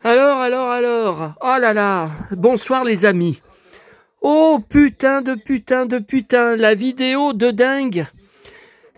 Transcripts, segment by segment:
Alors, oh là là, bonsoir les amis. Oh putain de putain, la vidéo de dingue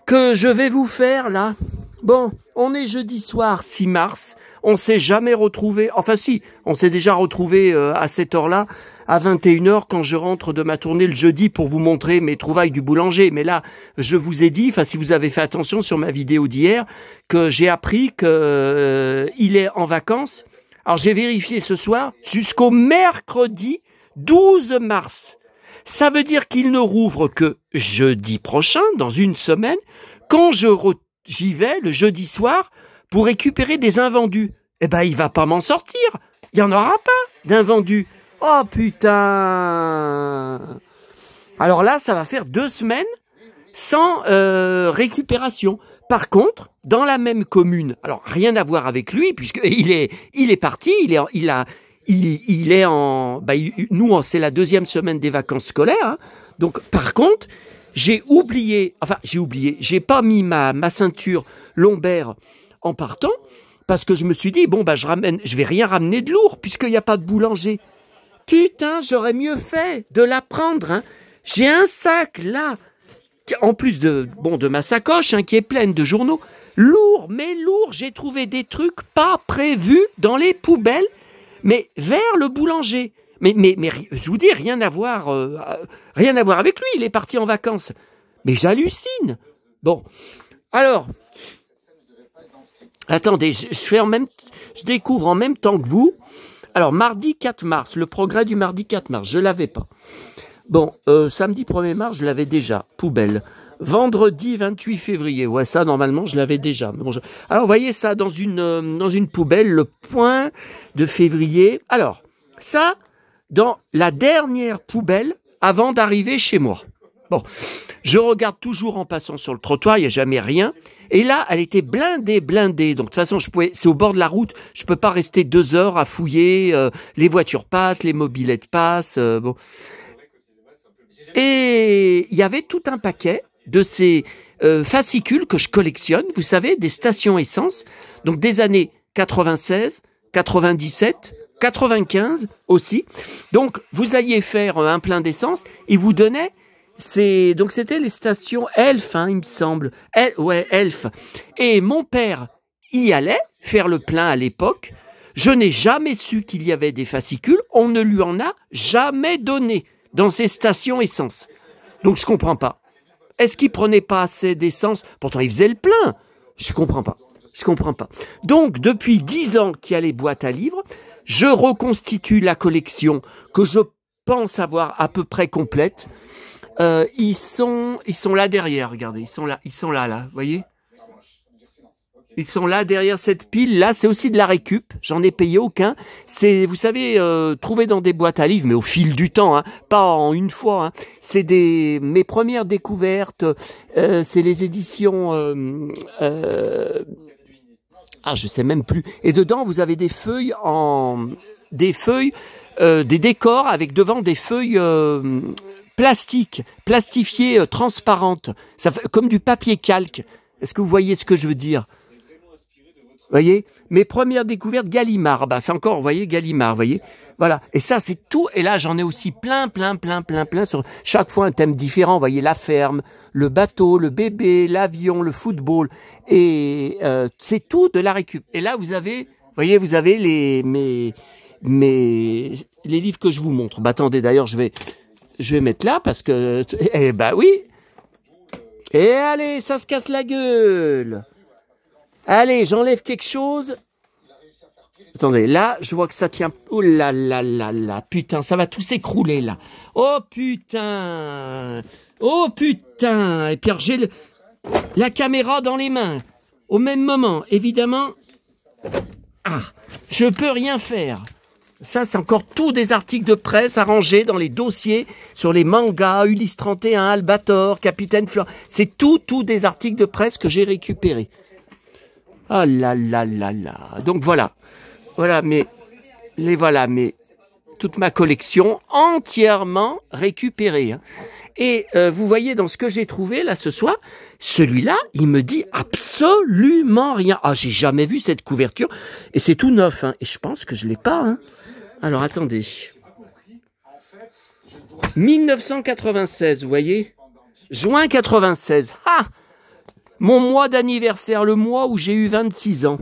que je vais vous faire là. Bon, on est jeudi soir 6 mars, on s'est jamais retrouvé, enfin si, on s'est déjà retrouvé à cette heure-là, à 21h quand je rentre de ma tournée le jeudi pour vous montrer mes trouvailles du boulanger. Mais là, je vous ai dit, enfin si vous avez fait attention sur ma vidéo d'hier, que j'ai appris que il est en vacances. Alors j'ai vérifié ce soir, jusqu'au mercredi 12 mars. Ça veut dire qu'il ne rouvre que jeudi prochain, dans une semaine, quand j'y vais le jeudi soir pour récupérer des invendus. Eh ben, il va pas m'en sortir. Il y en aura pas d'invendus. Oh putain. Alors là, ça va faire 2 semaines sans récupération. Par contre, dans la même commune, alors rien à voir avec lui, puisque il est parti, nous, c'est la 2e semaine des vacances scolaires, hein. Donc, par contre, j'ai pas mis ma ceinture lombaire en partant, parce que je me suis dit, bon, je vais rien ramener de lourd, puisqu'il n'y a pas de boulanger. Putain, j'aurais mieux fait de la prendre, hein. J'ai un sac, là, en plus de ma sacoche, hein, qui est pleine de journaux. Lourd, j'ai trouvé des trucs pas prévus dans les poubelles, mais vers le boulanger. Mais je vous dis, rien à voir avec lui, il est parti en vacances. Mais j'hallucine. Bon, alors, attendez, je découvre en même temps que vous. Alors, mardi 4 mars, le progrès du mardi 4 mars, je l'avais pas. Bon, samedi 1er mars, je l'avais déjà, poubelle. Vendredi 28 février, ouais, ça, normalement, je l'avais déjà. Mais bon, alors, vous voyez ça dans une poubelle, le point de février. Alors, ça, dans la dernière poubelle avant d'arriver chez moi. Bon, je regarde toujours en passant sur le trottoir, il n'y a jamais rien. Et là, elle était blindée. Donc, de toute façon, c'est au bord de la route, je peux pas rester 2 heures à fouiller. Les voitures passent, les mobylettes passent, bon. Et il y avait tout un paquet de ces fascicules que je collectionne, vous savez, des stations essence, donc des années 96, 97, 95 aussi. Donc, vous alliez faire un plein d'essence, ils vous donnaient, donc c'était les stations Elf, hein, il me semble. Elf. Et mon père y allait faire le plein à l'époque. Je n'ai jamais su qu'il y avait des fascicules, on ne lui en a jamais donné dans ces stations essence. Donc je comprends pas. Est-ce qu'il prenait pas assez d'essence? Pourtant il faisait le plein. Je comprends pas. Donc depuis 10 ans qu'il y a les boîtes à livres, je reconstitue la collection que je pense avoir à peu près complète. Ils sont là derrière, regardez, ils sont là, vous voyez? Ils sont là derrière cette pile. Là, c'est aussi de la récup. J'en ai payé aucun. C'est, vous savez, trouvé dans des boîtes à livres, mais au fil du temps, hein, pas en une fois. Hein. C'est mes premières découvertes. C'est les éditions. Je sais même plus. Et dedans, vous avez des feuilles des décors avec devant des feuilles plastifiées, transparentes. Ça fait comme du papier calque. Est-ce que vous voyez ce que je veux dire? Vous voyez, mes premières découvertes, Gallimard. Bah, c'est encore, vous voyez, Gallimard, vous voyez. Voilà. Et ça, c'est tout. Et là, j'en ai aussi plein, sur chaque fois un thème différent. Vous voyez, la ferme, le bateau, le bébé, l'avion, le football. Et c'est tout de la récup. Et là, vous avez mes livres que je vous montre. Bah, attendez, d'ailleurs, je vais mettre là parce que, oui. Et allez, ça se casse la gueule. Allez, j'enlève quelque chose. Attendez, là, je vois que ça tient. Oh là là là là, putain, ça va tout s'écrouler là. Oh putain. Et puis j'ai la caméra dans les mains. Au même moment, évidemment. Je peux rien faire. Ça, c'est encore tous des articles de presse arrangés dans les dossiers sur les mangas, Ulysse 31, Albator, Capitaine Fleur. C'est tout des articles de presse que j'ai récupérés. Ah là là là là. Donc voilà. Mais toute ma collection entièrement récupérée. Hein. Et vous voyez dans ce que j'ai trouvé là ce soir, celui-là, il me dit absolument rien. Ah, j'ai jamais vu cette couverture. Et c'est tout neuf, hein. Et je pense que je l'ai pas, hein. Alors, attendez. 1996, vous voyez? Juin 96. Ah! Mon mois d'anniversaire, le mois où j'ai eu 26 ans.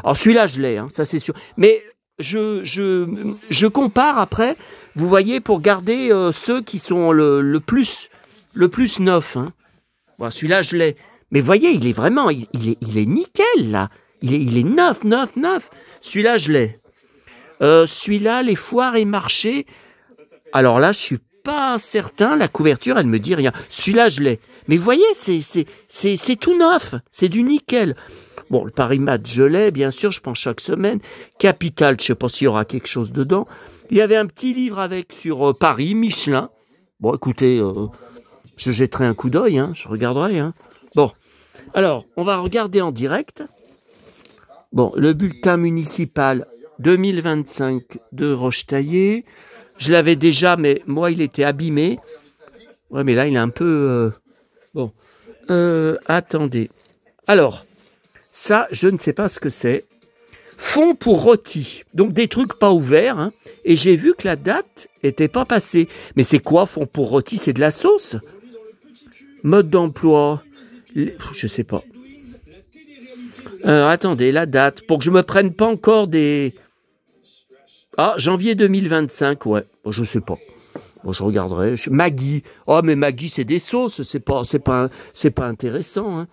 Alors, celui-là, je l'ai, hein, ça c'est sûr. Mais je compare après, vous voyez, pour garder ceux qui sont le plus neufs, hein. Bon, celui-là, je l'ai. Mais vous voyez, il est vraiment, il est nickel, là. Il est neuf. Celui-là, je l'ai. Celui-là, les foires et marchés. Alors là, je suis pas certain. La couverture, elle me dit rien. Celui-là, je l'ai. Mais vous voyez, c'est tout neuf. C'est du nickel. Bon, le Paris Match, je l'ai, bien sûr. Je prends chaque semaine. Capital, je sais pas s'il y aura quelque chose dedans. Il y avait un petit livre avec sur Paris, Michelin. Bon, écoutez, je jetterai un coup d'œil, hein. Je regarderai, hein. Bon, alors, on va regarder en direct. Bon, le bulletin municipal 2025 de Rochetaillé. Je l'avais déjà, mais moi, il était abîmé. Ouais, mais là, il est un peu... Bon. Attendez. Alors, ça, je ne sais pas ce que c'est. Fonds pour rôti. Donc, des trucs pas ouverts. Hein. Et j'ai vu que la date était pas passée. Mais c'est quoi, fonds pour rôti? C'est de la sauce? Mode d'emploi. Je sais pas. Attendez, la date. Pour que je me prenne pas encore des... Ah, janvier 2025, ouais. Bon, je sais pas. Bon, je regarderai. Maggi. Oh, mais Maggi, c'est des sauces. C'est pas intéressant. Hein.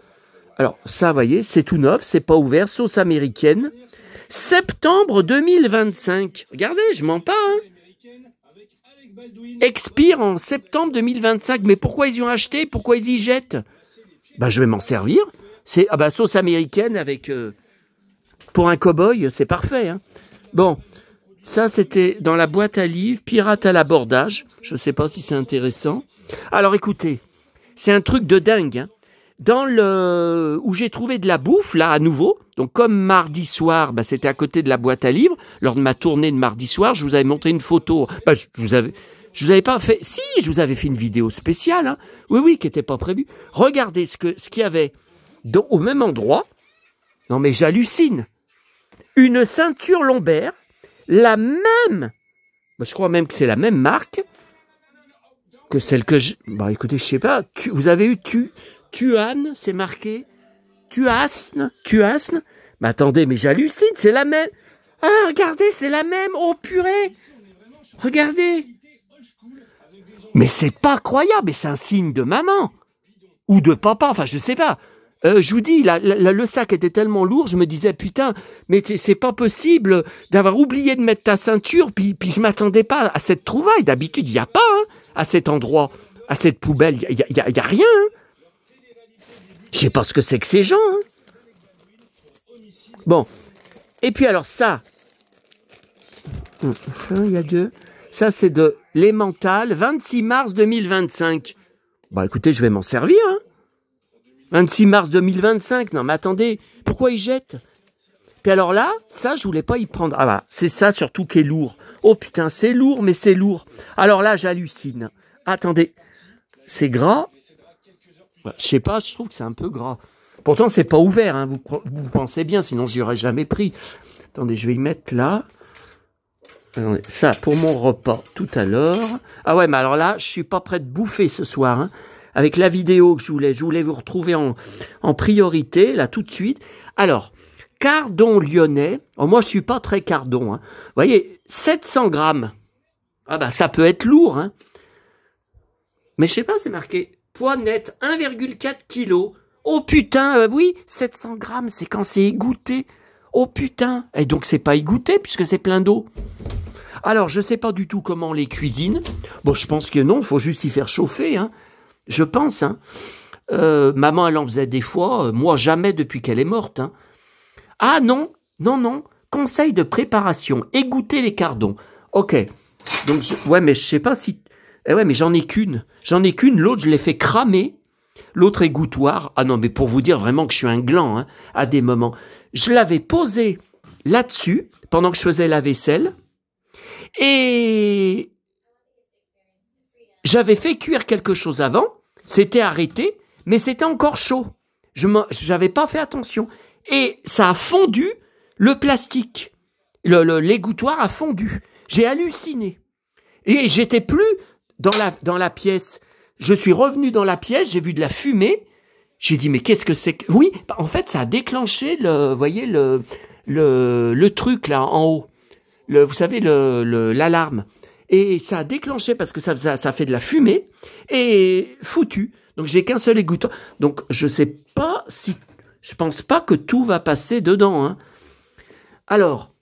Alors, ça, vous voyez, c'est tout neuf. C'est pas ouvert. Sauce américaine. Septembre 2025. Regardez, je mens pas. Hein. Expire en septembre 2025. Mais pourquoi ils y ont acheté? Pourquoi ils y jettent? Ben, je vais m'en servir. C'est sauce américaine avec... pour un cow-boy, c'est parfait. Hein. Bon. Ça, c'était dans la boîte à livres, Pirate à l'abordage. Je ne sais pas si c'est intéressant. Alors, écoutez, c'est un truc de dingue. Hein. Dans où j'ai trouvé de la bouffe, là, à nouveau, donc comme mardi soir, c'était à côté de la boîte à livres, lors de ma tournée de mardi soir, je vous avais montré une photo. Je vous avais pas fait... Si, je vous avais fait une vidéo spéciale. Hein. Oui, qui n'était pas prévue. Regardez ce qu'il y avait au même endroit. Non, mais j'hallucine. Une ceinture lombaire. La même, je crois même que c'est la même marque que celle que je... Bah écoutez, je sais pas, vous avez eu Tuan, c'est marqué Tuasne. Mais attendez, mais j'hallucine, c'est la même. Ah, regardez, c'est la même, oh purée. Regardez. Mais c'est pas croyable, mais c'est un signe de maman. Ou de papa, enfin je sais pas. Je vous dis, le sac était tellement lourd, je me disais, putain, mais c'est pas possible d'avoir oublié de mettre ta ceinture, puis je m'attendais pas à cette trouvaille. D'habitude, il n'y a pas, hein, à cet endroit, à cette poubelle, il y a rien. Hein. Je sais pas ce que c'est que ces gens. Hein. Bon, et puis alors ça, il y a deux. Ça, c'est de l'Emmental, 26 mars 2025. Bah écoutez, je vais m'en servir, hein. 26 mars 2025, non mais attendez, pourquoi ils jettent? Puis alors là, ça je voulais pas y prendre. Ah voilà, c'est ça surtout qui est lourd. Oh putain, c'est lourd, mais c'est lourd. Alors là, j'hallucine. Attendez, c'est gras. Je sais pas, je trouve que c'est un peu gras. Pourtant, c'est pas ouvert, hein. Vous pensez bien, sinon j'y aurais jamais pris. Attendez, je vais y mettre là. Attendez, ça, pour mon repas tout à l'heure. Ah ouais, mais alors là, je suis pas prêt de bouffer ce soir, hein. Avec la vidéo que je voulais vous retrouver en priorité, là, tout de suite. Alors, cardon lyonnais. Oh, moi, je suis pas très cardon. Hein. Vous voyez, 700 grammes. Ah bah, ça peut être lourd. Hein. Mais je sais pas, c'est marqué poids net 1,4 kg. Oh putain, oui, 700 grammes, c'est quand c'est égoutté. Oh putain. Et donc, c'est pas égoutté puisque c'est plein d'eau. Alors, je sais pas du tout comment on les cuisine. Bon, je pense que non, il faut juste y faire chauffer, hein. Je pense, hein. Maman, elle en faisait des fois. Moi, jamais depuis qu'elle est morte. Hein. Ah non. Conseil de préparation. Égoutter les cardons. Ok. Donc, ouais, mais je sais pas si... ouais, mais j'en ai qu'une. L'autre, je l'ai fait cramer. L'autre égouttoir. Ah non, mais pour vous dire vraiment que je suis un gland, hein, à des moments. Je l'avais posé là-dessus pendant que je faisais la vaisselle. Et... J'avais fait cuire quelque chose avant, c'était arrêté, mais c'était encore chaud. J'avais pas fait attention. Et ça a fondu le plastique. L'égouttoir a fondu. J'ai halluciné. Et j'étais plus dans la pièce. Je suis revenu dans la pièce, j'ai vu de la fumée. J'ai dit, mais qu'est-ce que c'est que... Oui, en fait, ça a déclenché vous voyez, le truc là en haut. Vous savez, l'alarme. Et ça a déclenché parce que ça fait de la fumée et foutu. Donc j'ai qu'un seul égouttoir. Donc je pense pas que tout va passer dedans. Hein. Alors,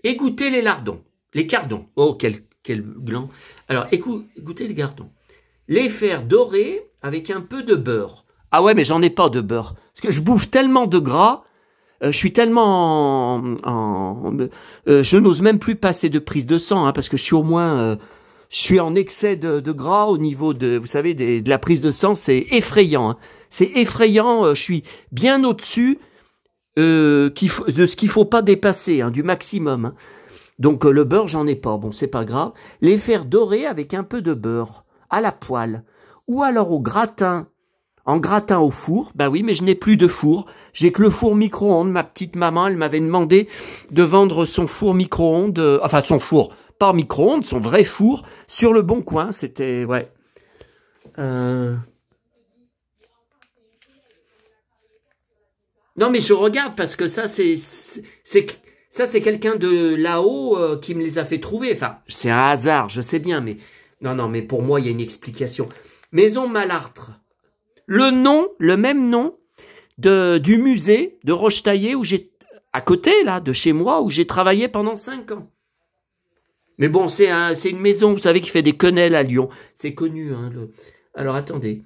égouttez les lardons, les cardons. Oh quel gland. Alors égouttez les cardons. Les faire dorer avec un peu de beurre. Ah ouais, mais j'en ai pas de beurre parce que je bouffe tellement de gras. Je suis tellement je n'ose même plus passer de prise de sang, hein, parce que je suis au moins, je suis en excès de gras au niveau de, vous savez, de la prise de sang, c'est effrayant. Hein. C'est effrayant. Je suis bien au-dessus de ce qu'il faut pas dépasser, hein, du maximum. Hein. Donc le beurre, j'en ai pas. Bon, c'est pas grave. Les faire dorer avec un peu de beurre à la poêle, ou alors au gratin. En gratin au four, ben oui, mais je n'ai plus de four. J'ai que le four micro-ondes. Ma petite maman, elle m'avait demandé de vendre son four micro-ondes, enfin son four, pas micro-ondes, son vrai four, sur le Bon Coin. C'était, ouais. Non, mais je regarde parce que ça, c'est quelqu'un de là-haut qui me les a fait trouver. Enfin, c'est un hasard, je sais bien, mais non, mais pour moi, il y a une explication. Maison Malartre. Le même nom du musée de Rochetaillé à côté, là, de chez moi, où j'ai travaillé pendant 5 ans. Mais bon, c'est une maison, vous savez, qui fait des quenelles à Lyon. C'est connu, hein. Alors, attendez.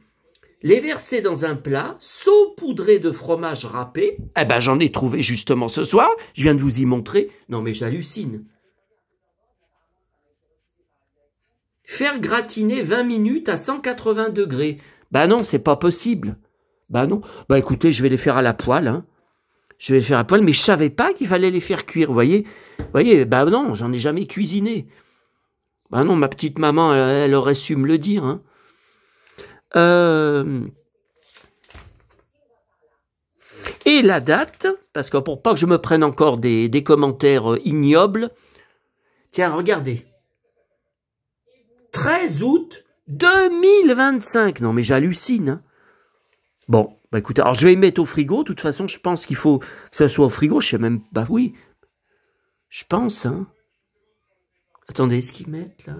Les verser dans un plat, saupoudré de fromage râpé. Eh ben, j'en ai trouvé justement ce soir. Je viens de vous y montrer. Non, mais j'hallucine. Faire gratiner 20 minutes à 180 degrés. Bah non, c'est pas possible. Bah non. Bah écoutez, je vais les faire à la poêle. Hein. Je vais les faire à la poêle, mais je savais pas qu'il fallait les faire cuire. Vous voyez, bah non, j'en ai jamais cuisiné. Bah non, ma petite maman, elle aurait su me le dire. Hein. Et la date, parce que pour pas que je me prenne encore des commentaires ignobles. Tiens, regardez. 13 août 2025. Non, mais j'hallucine. Hein. Bon, bah écoutez, alors je vais y mettre au frigo. De toute façon, je pense qu'il faut que ça soit au frigo. Je sais même, bah oui. Je pense, hein. Attendez, ce qu'ils mettent là.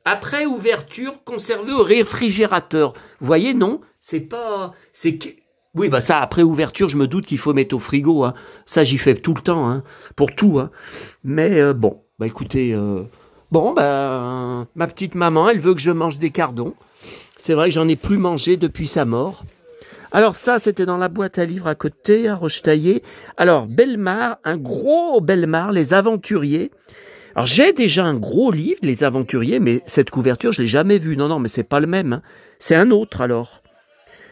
Après ouverture, conservé au réfrigérateur. Vous voyez, non, c'est pas, oui, bah ça, après ouverture, je me doute qu'il faut mettre au frigo. Hein. Ça, j'y fais tout le temps, hein, pour tout. Hein. Mais bon, bah écoutez. Bon, ben, ma petite maman, elle veut que je mange des cardons. C'est vrai que j'en ai plus mangé depuis sa mort. Alors ça, c'était dans la boîte à livres à côté, à Rochetaillé. Alors, Bellemare, un gros Bellemare, Les Aventuriers. Alors, j'ai déjà un gros livre, Les Aventuriers, mais cette couverture, je l'ai jamais vue. Non, mais c'est pas le même. Hein. C'est un autre, alors.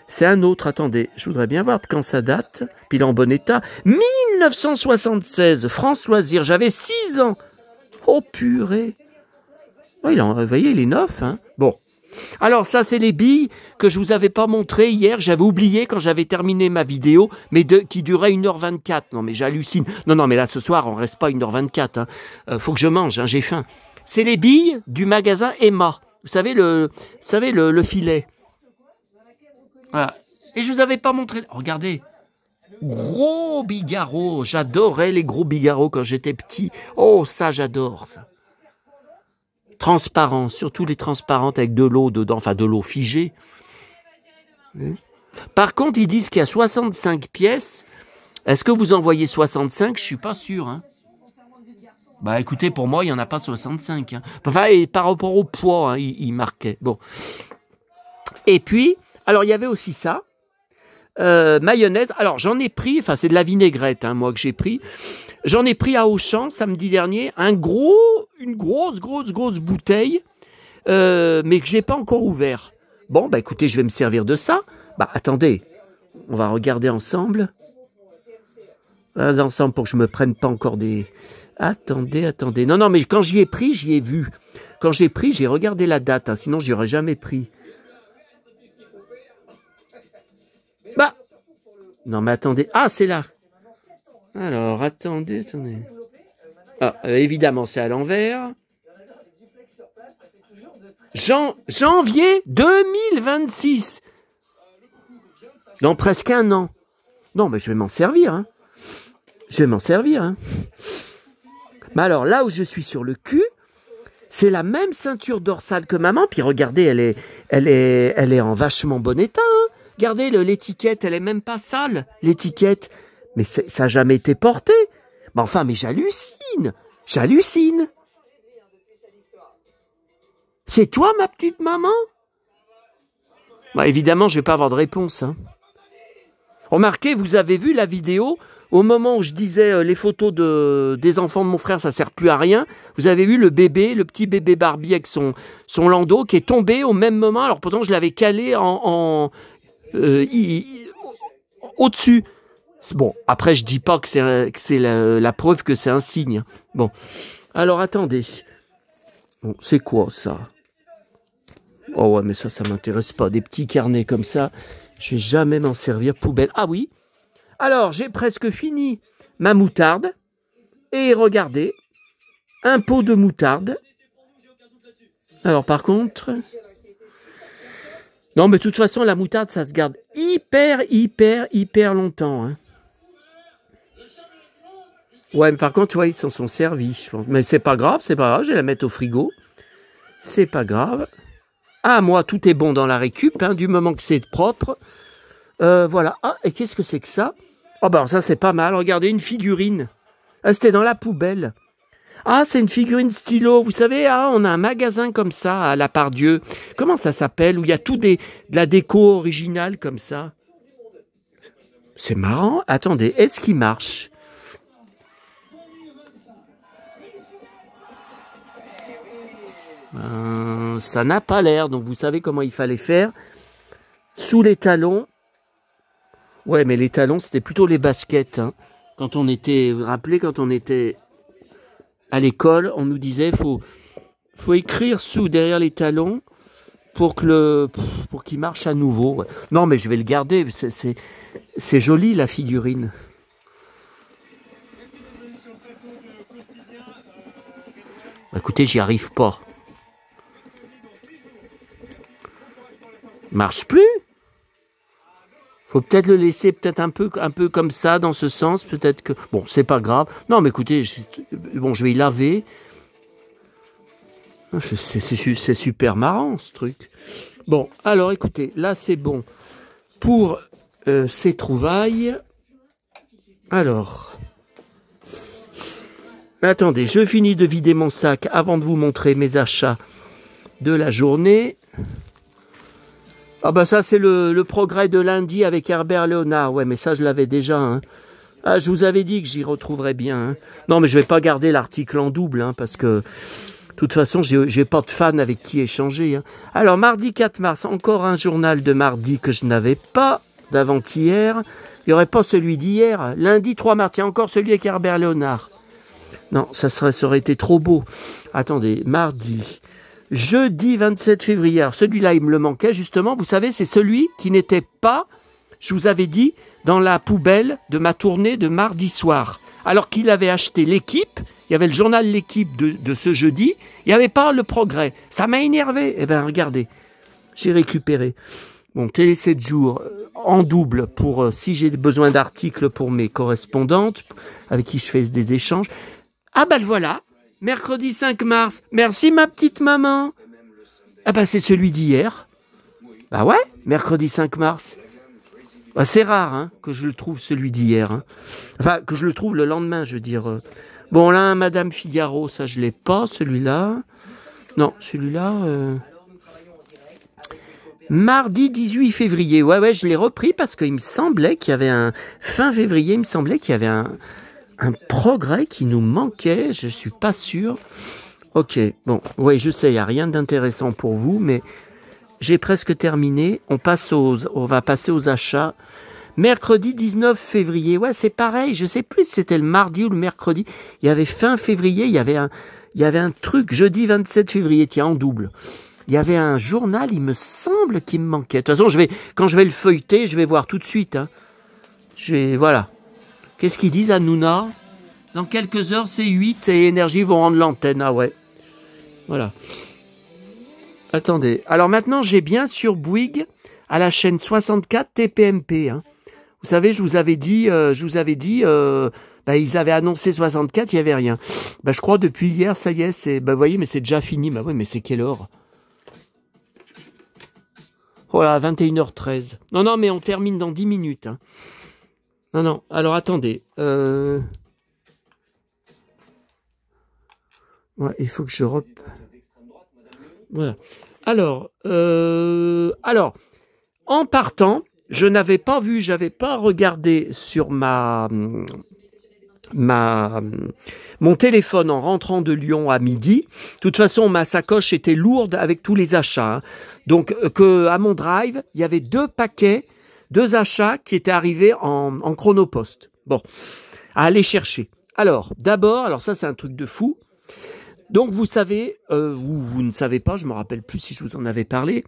C'est un autre, attendez. Je voudrais bien voir de quand ça date. Puis il est en bon état. 1976, France Loisirs, j'avais 6 ans. Oh, purée. Oh, vous voyez, il est neuf. Hein. Bon. Alors, ça, c'est les billes que je vous avais pas montrées hier. J'avais oublié quand j'avais terminé ma vidéo, mais qui durait 1h24. Non, mais j'hallucine. Non, mais là, ce soir, on reste pas 1h24. Hein. Faut que je mange, hein, j'ai faim. C'est les billes du magasin Emma. Vous savez, le filet. Voilà. Et je vous avais pas montré. Regardez. Gros bigarreaux. J'adorais les gros bigarreaux quand j'étais petit. Oh, ça, j'adore, ça. Transparents, surtout les transparentes avec de l'eau dedans, enfin de l'eau figée. Par contre, ils disent qu'il y a 65 pièces. Est-ce que vous en voyez 65? Je suis pas sûr. Hein. Bah écoutez, pour moi, il n'y en a pas 65. Hein. Enfin, et par rapport au poids, hein, il marquait. Bon. Et puis, alors il y avait aussi ça. Mayonnaise. Alors j'en ai pris, enfin c'est de la vinaigrette, hein, moi que j'ai pris. J'en ai pris à Auchan samedi dernier, une grosse bouteille, mais que j'ai pas encore ouvert. Bon, bah écoutez, je vais me servir de ça. Bah attendez, on va regarder ensemble. Ensemble pour que je me prenne pas encore des... Attendez, attendez. Non, non, mais quand j'y ai pris, j'y ai vu. Quand j'ai pris, j'ai regardé la date, hein, sinon j'y aurais jamais pris. Bah non, mais attendez. Ah, c'est là. Alors, attendez, attendez. Ah, évidemment, c'est à l'envers. Janvier 2026. Dans presque un an. Non, mais je vais m'en servir. Hein. Je vais m'en servir. Hein. Mais alors, là où je suis sur le cul, c'est la même ceinture dorsale que maman. Puis regardez, elle est en vachement bon état. Hein. Regardez, l'étiquette, elle est même pas sale, l'étiquette. Mais ça n'a jamais été porté. Mais enfin, mais j'hallucine. J'hallucine. C'est toi, ma petite maman? Bah, évidemment, je vais pas avoir de réponse. Hein. Remarquez, vous avez vu la vidéo, au moment où je disais les photos des enfants de mon frère, ça sert plus à rien. Vous avez vu le bébé, le petit bébé Barbie avec son landau qui est tombé au même moment. Alors pourtant, je l'avais calé au-dessus. Bon, après, je dis pas que c'est la preuve que c'est un signe. Bon, alors attendez. Bon, c'est quoi ça? Oh ouais, mais ça m'intéresse pas. Des petits carnets comme ça, je vais jamais m'en servir. Poubelle. Ah oui. Alors, j'ai presque fini ma moutarde. Et regardez, un pot de moutarde. Alors, par contre... Non, mais de toute façon, la moutarde, ça se garde hyper longtemps. Hein. Ouais, mais par contre, tu vois, ils s'en sont servis, je pense. Mais c'est pas grave, je vais la mettre au frigo. C'est pas grave. Ah, moi, tout est bon dans la récup, hein, du moment que c'est propre. Voilà. Ah, et qu'est-ce que c'est que ça? Oh, ben ça, c'est pas mal. Regardez, une figurine. Ah, c'était dans la poubelle. Ah, c'est une figurine stylo. Vous savez, ah, on a un magasin comme ça, à La Part-Dieu. Comment ça s'appelle? Où il y a tout de la déco originale comme ça. C'est marrant. Attendez, est-ce qu'il marche? Ça n'a pas l'air, donc vous savez comment il fallait faire. Sous les talons. Ouais, mais les talons, c'était plutôt les baskets. Hein. Quand on était, vous vous rappelez, quand on était à l'école, on nous disait, faut écrire derrière les talons pour qu'il marche à nouveau. Ouais. Non, mais je vais le garder. C'est joli la figurine. Écoutez, j'y arrive pas. Marche plus. Faut peut-être le laisser un peu comme ça, dans ce sens. Peut-être que... Bon, c'est pas grave. Non, mais écoutez, je vais y laver. C'est super marrant, ce truc. Bon, alors, écoutez, là, c'est bon pour ces trouvailles. Alors... Attendez, je finis de vider mon sac avant de vous montrer mes achats de la journée. Ah bah ça c'est le progrès de lundi avec Herbert Léonard. Ouais mais ça je l'avais déjà. Hein. Ah je vous avais dit que j'y retrouverais bien. Hein. Non mais je vais pas garder l'article en double hein, parce que de toute façon j'ai pas de fan avec qui échanger. Hein. Alors mardi 4 mars, encore un journal de mardi que je n'avais pas d'avant-hier. Il n'y aurait pas celui d'hier. Lundi 3 mars, il y a encore celui avec Herbert Léonard. Non, ça aurait été trop beau. Attendez, mardi... Jeudi 27 février, alors celui-là il me le manquait justement, vous savez c'est celui qui n'était pas, je vous avais dit, dans la poubelle de ma tournée de mardi soir. Alors qu'il avait acheté l'équipe, il y avait le journal L'équipe de ce jeudi, il n'y avait pas le progrès. Ça m'a énervé, eh bien regardez, j'ai récupéré. Bon, Télé 7 jours en double pour si j'ai besoin d'articles pour mes correspondantes avec qui je fais des échanges. Ah ben voilà. Mercredi 5 mars. Merci ma petite maman. Ah bah c'est celui d'hier. Bah ouais, mercredi 5 mars. Bah, c'est rare hein, que je le trouve celui d'hier. Hein. Enfin, que je le trouve le lendemain, je veux dire. Bon là, Madame Figaro, ça je l'ai pas, celui-là. Non, celui-là... Mardi 18 février. Ouais, je l'ai repris parce qu'il me semblait qu'il y avait un... Fin février, il me semblait qu'il y avait un progrès qui nous manquait, je suis pas sûr. Ok, bon, oui, je sais, il n'y a rien d'intéressant pour vous, mais j'ai presque terminé. On va passer aux achats Mercredi 19 février. Ouais, c'est pareil. Je sais plus si c'était le mardi ou le mercredi. Il y avait fin février. Il y avait un truc jeudi 27 février. Tiens, en double. Il y avait un journal, il me semble, qui me manquait. De toute façon, quand je vais le feuilleter, je vais voir tout de suite. Hein. Voilà. Qu'est-ce qu'ils disent, Hanouna? Dans quelques heures, c'est 8 et Énergie vont rendre l'antenne. Ah ouais. Voilà. Attendez. Alors maintenant, j'ai bien sur Bouygues, à la chaîne 64 TPMP. Hein. Vous savez, je vous avais dit, ils avaient annoncé 64, il n'y avait rien. Je crois depuis hier, ça y est, vous voyez, mais c'est déjà fini. Oui, mais c'est quelle heure? Voilà, 21h13. Non, mais on termine dans 10 minutes. Hein. Non, alors attendez. Ouais, il faut que je Voilà. Alors, en partant, j'avais pas regardé sur mon téléphone en rentrant de Lyon à midi. De toute façon, ma sacoche était lourde avec tous les achats. Hein. Donc, à mon drive, il y avait 2 achats qui étaient arrivés en chronopost. Bon, à aller chercher. Alors ça c'est un truc de fou. Donc vous savez, ou vous ne savez pas, je me rappelle plus si je vous en avais parlé.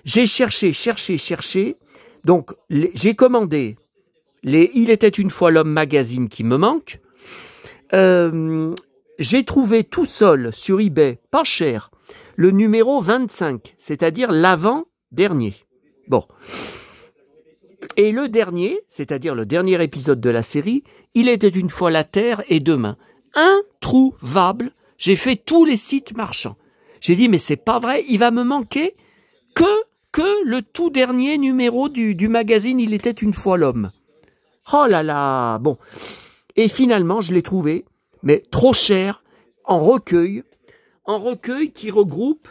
J'ai cherché. Donc j'ai commandé les Il était une fois l'homme magazine qui me manque. J'ai trouvé tout seul sur eBay, pas cher, le numéro 25, c'est-à-dire l'avant-dernier. Bon. Et le dernier, c'est-à-dire le dernier épisode de la série, Il était une fois la Terre et demain. Introuvable. J'ai fait tous les sites marchands. J'ai dit, mais c'est pas vrai, il va me manquer que le tout dernier numéro du magazine Il était une fois l'homme. Oh là là, bon. Et finalement, je l'ai trouvé, mais trop cher, en recueil qui regroupe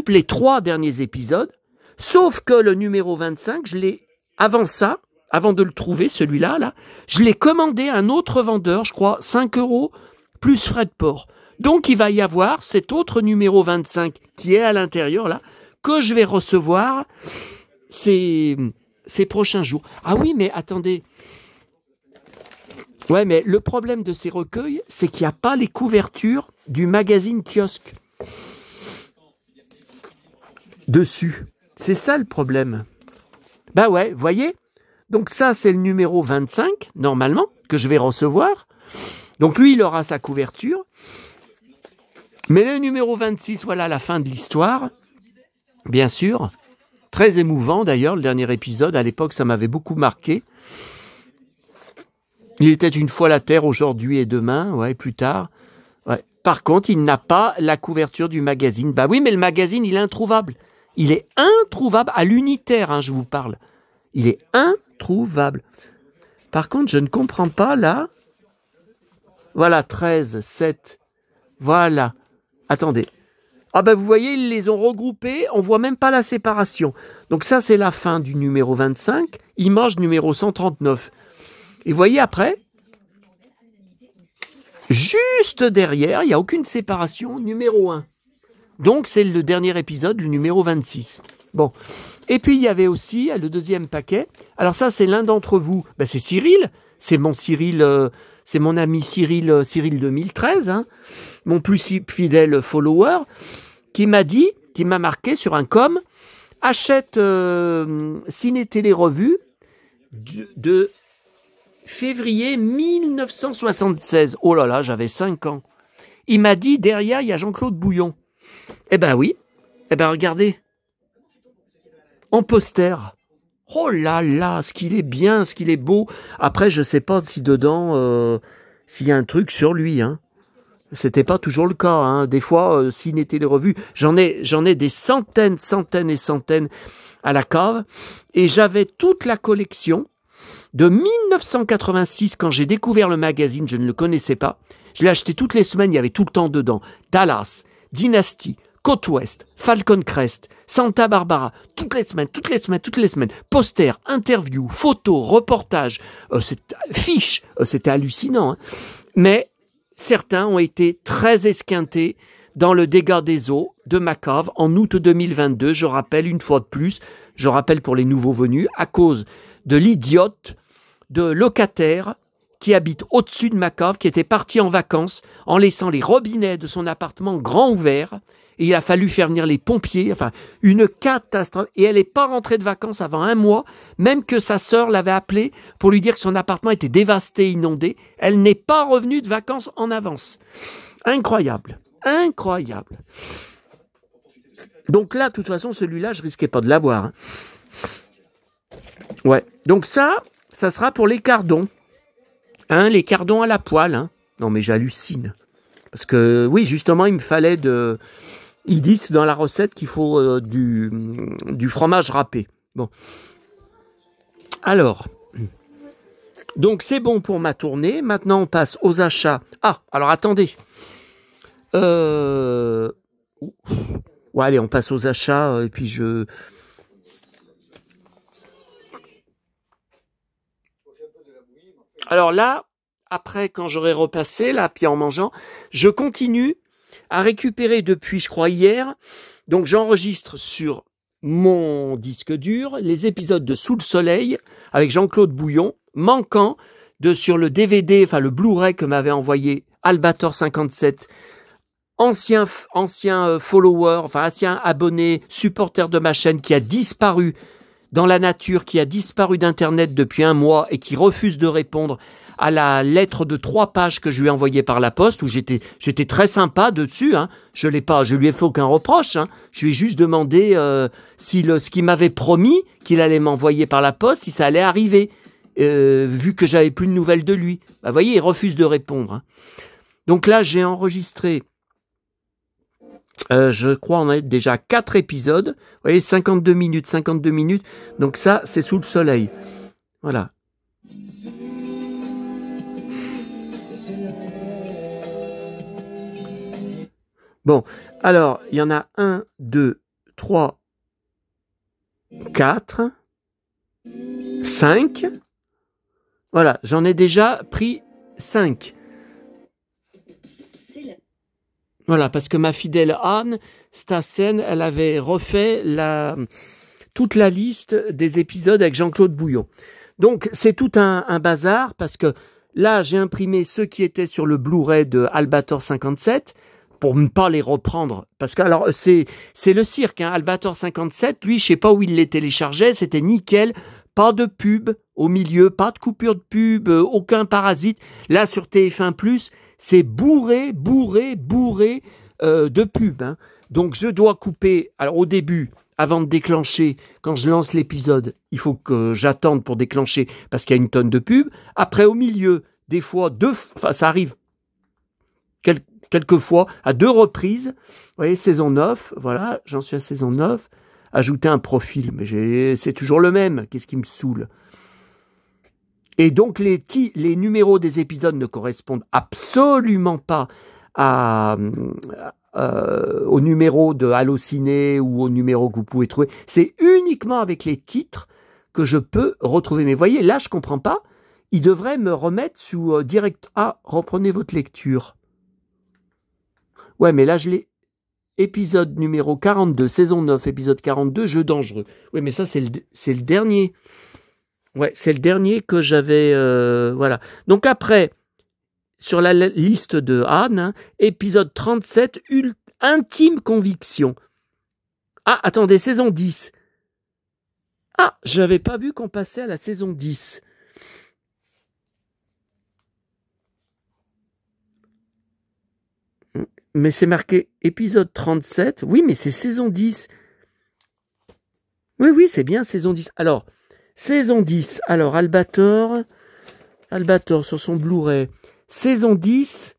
les 3 derniers épisodes, sauf que le numéro 25, avant de le trouver, celui-là, là, je l'ai commandé à un autre vendeur, je crois, 5 € plus frais de port. Donc, il va y avoir cet autre numéro 25 qui est à l'intérieur, là, que je vais recevoir ces prochains jours. Ah oui, mais attendez. Ouais, mais le problème de ces recueils, c'est qu'il n'y a pas les couvertures du magazine kiosque dessus. C'est ça le problème. Ouais, voyez. Donc ça, c'est le numéro 25, normalement, que je vais recevoir. Donc lui, il aura sa couverture. Mais le numéro 26, voilà la fin de l'histoire. Bien sûr. Très émouvant d'ailleurs, le dernier épisode. À l'époque, ça m'avait beaucoup marqué. Il était une fois la Terre, aujourd'hui et demain. Ouais, plus tard. Ouais. Par contre, il n'a pas la couverture du magazine. Oui, mais le magazine, il est introuvable. Il est introuvable à l'unitaire, hein, je vous parle. Il est introuvable. Par contre, je ne comprends pas, là. Voilà, 13, 7. Voilà. Attendez. Vous voyez, ils les ont regroupés. On voit même pas la séparation. Donc ça, c'est la fin du numéro 25. Image numéro 139. Et vous voyez, après, juste derrière, il n'y a aucune séparation, numéro 1. Donc, c'est le dernier épisode, le numéro 26. Bon. Et puis, il y avait aussi le deuxième paquet. Alors ça, c'est l'un d'entre vous. C'est Cyril. C'est mon Cyril, c'est mon ami Cyril 2013, hein, mon plus fidèle follower, qui m'a marqué sur un com, achète Ciné Télé Revue de février 1976. Oh là là, j'avais 5 ans. Il m'a dit, derrière, il y a Jean-Claude Bouillon. Oui. Regardez. En poster. Oh là là, ce qu'il est bien, ce qu'il est beau. Après, je sais pas si dedans, s'il y a un truc sur lui. Hein. C'était pas toujours le cas. Hein. Des fois, Ciné Télé Revue, j'en ai des centaines et centaines à la cave. Et j'avais toute la collection de 1986, quand j'ai découvert le magazine, je ne le connaissais pas. Je l'ai acheté toutes les semaines, il y avait tout le temps dedans. Dallas, Dynasty, Côte Ouest, Falcon Crest, Santa Barbara, toutes les semaines. Posters, interviews, photos, reportages, fiches, c'était hallucinant. Hein. Mais certains ont été très esquintés dans le dégât des eaux de ma cave en août 2022. Je rappelle une fois de plus, pour les nouveaux venus, à cause de l'idiote, de locataire qui habite au-dessus de ma cave, qui était parti en vacances en laissant les robinets de son appartement grands ouverts. Et il a fallu faire venir les pompiers, enfin, une catastrophe. Et elle n'est pas rentrée de vacances avant 1 mois, même que sa sœur l'avait appelée pour lui dire que son appartement était dévasté, inondé. Elle n'est pas revenue de vacances en avance. Incroyable, incroyable. Donc là, de toute façon, celui-là, je risquais pas de l'avoir. Hein. Ouais, donc ça sera pour les cardons. Hein, les cardons à la poêle. Hein. Non, mais j'hallucine. Parce que, oui, justement, il me fallait de... Ils disent dans la recette qu'il faut du fromage râpé. Bon. Alors, donc c'est bon pour ma tournée. Maintenant, on passe aux achats. Ah, alors attendez. Ouais, allez, on passe aux achats. Et puis Alors là, après, quand j'aurai repassé, là, puis en mangeant, je continue à récupérer depuis, je crois, hier. Donc, j'enregistre sur mon disque dur les épisodes de Sous le Soleil avec Jean-Claude Bouillon, manquant sur le DVD, enfin le Blu-ray que m'avait envoyé Albator 57, ancien follower, enfin ancien abonné, supporter de ma chaîne qui a disparu dans la nature, qui a disparu d'Internet depuis 1 mois et qui refuse de répondre à la lettre de 3 pages que je lui ai envoyée par la poste, où j'étais très sympa dessus. Hein. Je lui ai fait aucun reproche. Hein. Je lui ai juste demandé ce qu'il m'avait promis qu'il allait m'envoyer par la poste, si ça allait arriver, vu que j'avais plus de nouvelles de lui. Bah, vous voyez, il refuse de répondre. Hein. Donc là, j'ai enregistré, je crois, on a déjà 4 épisodes. Vous voyez, 52 minutes. Donc ça, c'est Sous le Soleil. Voilà. Bon, alors, il y en a 1, 2, 3, 4, 5. Voilà, j'en ai déjà pris 5. Voilà, parce que ma fidèle Anne Stassen, elle avait refait toute la liste des épisodes avec Jean-Claude Bouillon. Donc, c'est tout un bazar, parce que là, j'ai imprimé ceux qui étaient sur le Blu-ray de Albator 57, pour ne pas les reprendre. Parce que, alors, c'est le cirque, hein. Albator 57, lui, je sais pas où il les téléchargeait, c'était nickel, pas de pub au milieu, pas de coupure de pub, aucun parasite. Là, sur TF1+, c'est bourré de pub. Hein. Donc, je dois couper. Alors, au début, avant de déclencher, quand je lance l'épisode, il faut que j'attende pour déclencher parce qu'il y a une tonne de pub. Après, au milieu, des fois, ça arrive quelquefois, à 2 reprises. Vous voyez, saison 9, voilà, j'en suis à saison 9. Ajouter un profil, mais c'est toujours le même. Qu'est-ce qui me saoule? Et donc, les numéros des épisodes ne correspondent absolument pas au numéro de Allociné ou au numéro que vous pouvez trouver. C'est uniquement avec les titres que je peux retrouver. Mais voyez, là, je comprends pas. Il devrait me remettre sous direct. Ah, reprenez votre lecture. Ouais, mais là, je l'ai. Épisode numéro 42, saison 9, épisode 42, jeu dangereux. Oui, mais ça, c'est le dernier. Ouais, c'est le dernier que j'avais... voilà. Donc après, sur la liste de Anne, hein, épisode 37, intime conviction. Ah, attendez, saison 10. Ah, j'avais pas vu qu'on passait à la saison 10. Mais c'est marqué épisode 37. Oui, mais c'est saison 10. Oui, c'est bien saison 10. Alors, saison 10. Alors, Albator sur son Blu-ray. Saison 10.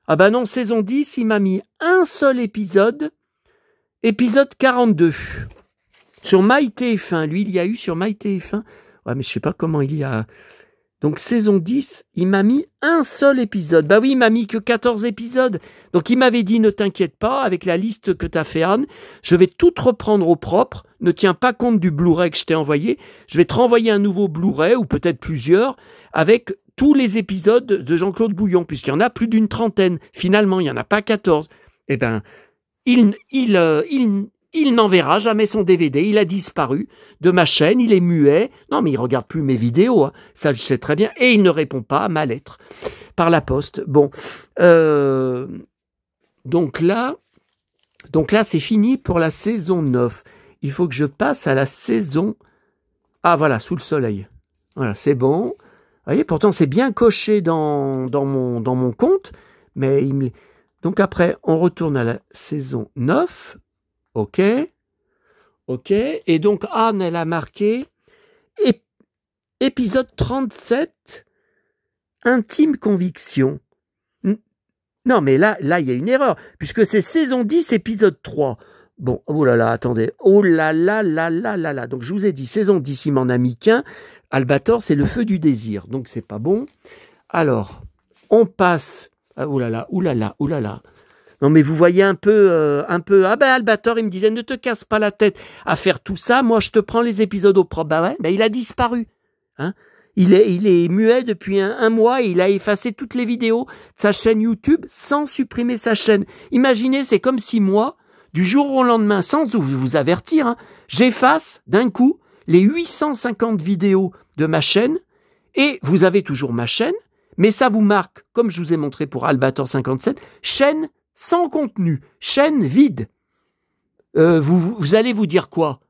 Ah bah non, saison 10, il m'a mis un seul épisode. Épisode 42. Sur MyTF1. Lui, il y a eu sur MyTF1. Ouais, mais je sais pas comment il y a... Donc, saison 10, il m'a mis un seul épisode. Bah oui, il m'a mis que 14 épisodes. Donc, il m'avait dit, ne t'inquiète pas, avec la liste que t'as fait, Anne, je vais tout reprendre au propre. Ne tiens pas compte du Blu-ray que je t'ai envoyé. Je vais te renvoyer un nouveau Blu-ray, ou peut-être plusieurs, avec tous les épisodes de Jean-Claude Bouillon, puisqu'il y en a plus d'une trentaine. Finalement, il n'y en a pas 14. Eh ben, il il n'enverra jamais son DVD, il a disparu de ma chaîne, il est muet. Non, mais il regarde plus mes vidéos, hein. Ça je sais très bien. Et il ne répond pas à ma lettre par la poste. Bon, donc là, c'est fini pour la saison 9. Il faut que je passe à la saison... Ah voilà, sous le soleil. Voilà, c'est bon. Vous voyez, pourtant c'est bien coché dans mon compte, mais donc après, on retourne à la saison 9. Ok. Et donc Anne, elle a marqué épisode 37, intime conviction. Non, mais là, il y a une erreur, puisque c'est saison 10, épisode 3. Bon, oh là là, attendez. Oh là là là là là là. Donc je vous ai dit, saison 10, il m'en a mis qu'un. Albator, c'est le feu du désir, donc c'est pas bon. Alors, on passe... Ah, oh là là, oh là là, oh là là. Non mais vous voyez un peu, ah ben Albator, il me disait, ne te casse pas la tête à faire tout ça, moi je te prends les épisodes au propre. Bah ouais, ben il a disparu. Hein, il est muet depuis un mois et il a effacé toutes les vidéos de sa chaîne YouTube sans supprimer sa chaîne. Imaginez, c'est comme si moi, du jour au lendemain, sans vous avertir, hein, j'efface d'un coup les 850 vidéos de ma chaîne et vous avez toujours ma chaîne, mais ça vous marque, comme je vous ai montré pour Albator 57, chaîne sans contenu, chaîne vide. Vous allez vous dire quoi?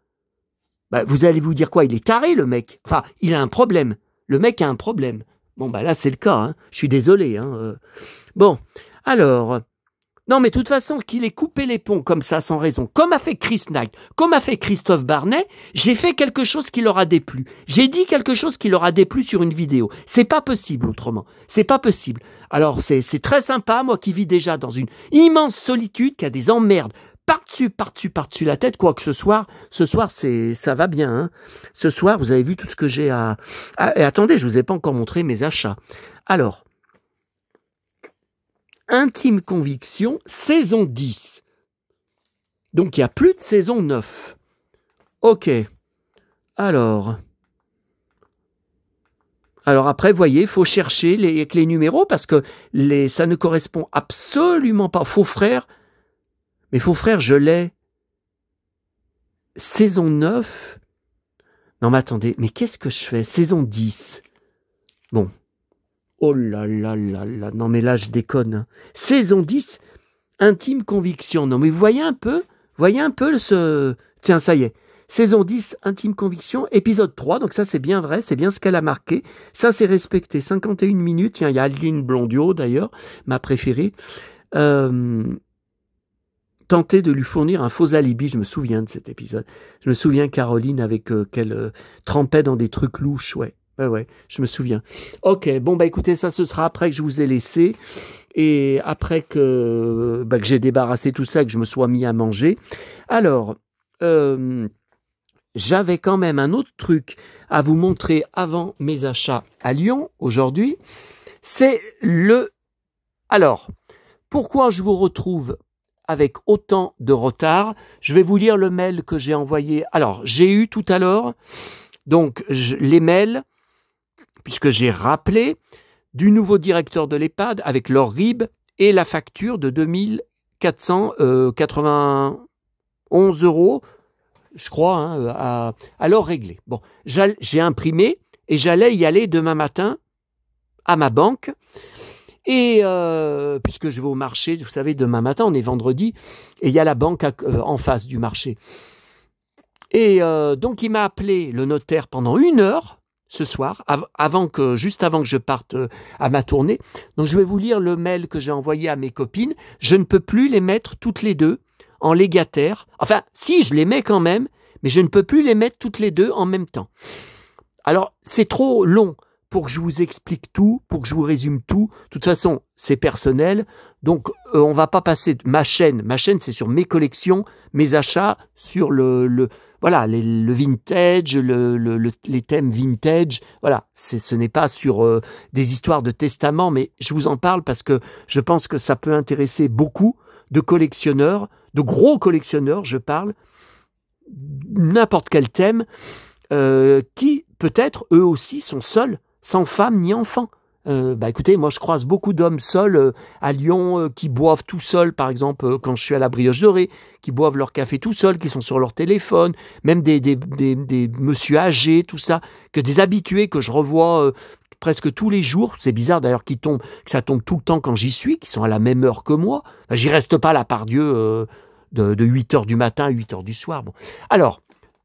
Bah, vous allez vous dire quoi? Il est taré, le mec. Enfin, il a un problème. Le mec a un problème. Bon, bah là, c'est le cas. Hein. Je suis désolé. Hein. Bon, alors... Non, mais de toute façon, qu'il ait coupé les ponts comme ça, sans raison, comme a fait Chris Knight, comme a fait Christophe Barnet, j'ai fait quelque chose qui leur a déplu. J'ai dit quelque chose qui leur a déplu sur une vidéo. C'est pas possible autrement. C'est pas possible. Alors, c'est très sympa, moi qui vis déjà dans une immense solitude, qui a des emmerdes par-dessus la tête, quoique ce soir, ça va bien. Hein. Ce soir, vous avez vu tout ce que j'ai à... Et attendez, je vous ai pas encore montré mes achats. Alors... Intime conviction, saison 10. Donc, il n'y a plus de saison 9. Ok. Alors après, vous voyez, il faut chercher avec les numéros parce que ça ne correspond absolument pas. Faux frère. Mais faux frère, je l'ai. Saison 9. Non, mais attendez. Mais qu'est-ce que je fais? Saison 10. Bon. Oh là là là là, non mais là je déconne. Saison 10, intime conviction. Non mais vous voyez un peu ce... Tiens, ça y est. Saison 10, intime conviction, épisode 3, donc ça c'est bien vrai, c'est bien ce qu'elle a marqué. Ça c'est respecté, 51 minutes. Tiens, il y a Adeline Blondiot d'ailleurs, ma préférée. Tenter de lui fournir un faux alibi, je me souviens de cet épisode. Je me souviens Caroline avec qu'elle trempait dans des trucs louches, ouais. Ouais, je me souviens. Ok, bon, bah écoutez, ça, ce sera après que je vous ai laissé et après que j'ai débarrassé tout ça, que je me sois mis à manger. Alors, j'avais quand même un autre truc à vous montrer avant mes achats à Lyon, aujourd'hui. C'est Alors, pourquoi je vous retrouve avec autant de retard? Je vais vous lire le mail que j'ai envoyé. Alors, j'ai eu tout à l'heure, donc, les mails... puisque j'ai rappelé du nouveau directeur de l'EHPAD avec leur RIB et la facture de 2491 €, je crois, hein, à leur régler. Bon, j'ai imprimé et j'allais y aller demain matin à ma banque. Et puisque je vais au marché, vous savez, demain matin, on est vendredi, et il y a la banque en face du marché. Et donc, il m'a appelé, le notaire, pendant 1 heure, ce soir, juste avant que je parte à ma tournée. Donc, je vais vous lire le mail que j'ai envoyé à mes copines. Je ne peux plus les mettre toutes les deux en légataire. Enfin, si, je les mets quand même, mais je ne peux plus les mettre toutes les deux en même temps. Alors, c'est trop long pour que je vous explique tout, pour que je vous résume tout. De toute façon, c'est personnel. Donc, on va pas passer de ma chaîne. Ma chaîne, c'est sur mes collections, mes achats, sur le vintage, les thèmes vintage. Voilà, ce n'est pas sur des histoires de testament, mais je vous en parle parce que je pense que ça peut intéresser beaucoup de collectionneurs, de gros collectionneurs, je parle, n'importe quel thème, qui peut-être eux aussi sont seuls, sans femme ni enfant. Écoutez, moi je croise beaucoup d'hommes seuls à Lyon qui boivent tout seuls, par exemple, quand je suis à la Brioche Dorée, qui boivent leur café tout seuls, qui sont sur leur téléphone, même des messieurs âgés, tout ça, que des habitués que je revois presque tous les jours. C'est bizarre d'ailleurs que ça tombe tout le temps quand j'y suis, qui sont à la même heure que moi. J'y reste pas là par Dieu de 8h du matin à 8h du soir. Bon. Alors,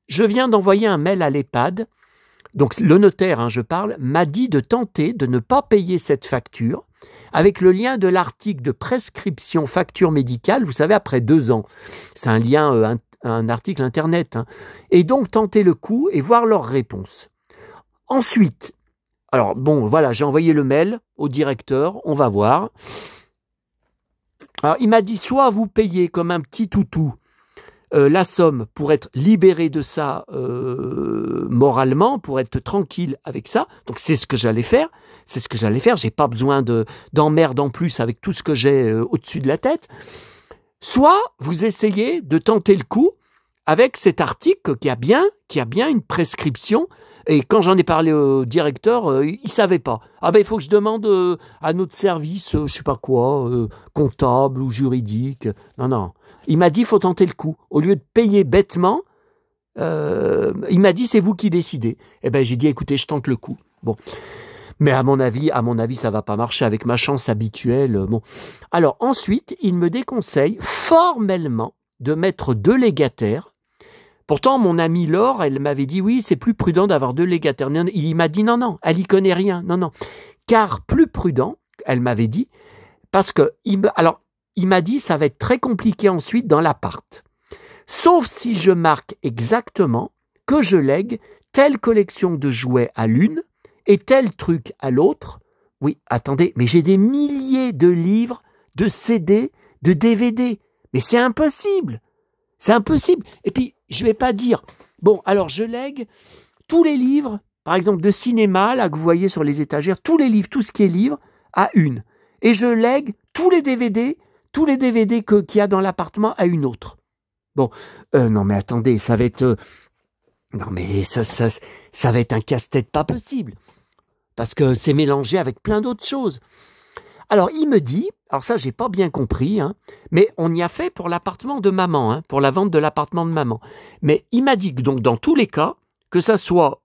je viens d'envoyer un mail à l'EHPAD. Donc le notaire, je parle, m'a dit de tenter de ne pas payer cette facture avec le lien de l'article de prescription facture médicale, vous savez, après 2 ans. C'est un lien, un article internet. Et donc tenter le coup et voir leur réponse. Ensuite, alors bon, voilà, j'ai envoyé le mail au directeur, on va voir. Alors il m'a dit soit vous payez comme un petit toutou la somme pour être libéré de ça moralement, pour être tranquille avec ça. Donc c'est ce que j'allais faire. J'ai pas besoin d'emmerde en plus avec tout ce que j'ai au-dessus de la tête. Soit vous essayez de tenter le coup avec cet article qui a bien une prescription. Et quand j'en ai parlé au directeur, il savait pas. Il faut que je demande à notre service, je sais pas quoi, comptable ou juridique. Non. Il m'a dit, il faut tenter le coup. Au lieu de payer bêtement, il m'a dit, c'est vous qui décidez. J'ai dit, écoutez, je tente le coup. Bon. Mais à mon avis, ça va pas marcher avec ma chance habituelle. Bon. Alors ensuite, il me déconseille formellement de mettre 2 légataires. Pourtant, mon amie Laure, elle m'avait dit, oui, c'est plus prudent d'avoir 2 légataires. Il m'a dit, non, elle y connaît rien. Non. Car plus prudent, elle m'avait dit, parce que, il m'a dit, ça va être très compliqué ensuite dans l'appart. Sauf si je marque exactement que je lègue telle collection de jouets à l'une et tel truc à l'autre. Oui, attendez, mais j'ai des milliers de livres, de CD, de DVD. Mais c'est impossible. C'est impossible. Et puis, je ne vais pas dire, bon, alors je lègue tous les livres, par exemple de cinéma, là, que vous voyez sur les étagères, tous les livres, tout ce qui est livre, à une. Et je lègue tous les DVD qu'il y a dans l'appartement à une autre. Bon, non mais attendez, ça va être... non mais ça va être un casse-tête pas possible. Parce que c'est mélangé avec plein d'autres choses. Alors, il me dit, alors ça, j'ai pas bien compris, mais on y a fait pour l'appartement de maman, pour la vente de l'appartement de maman. Mais il m'a dit que donc, dans tous les cas, que ça soit,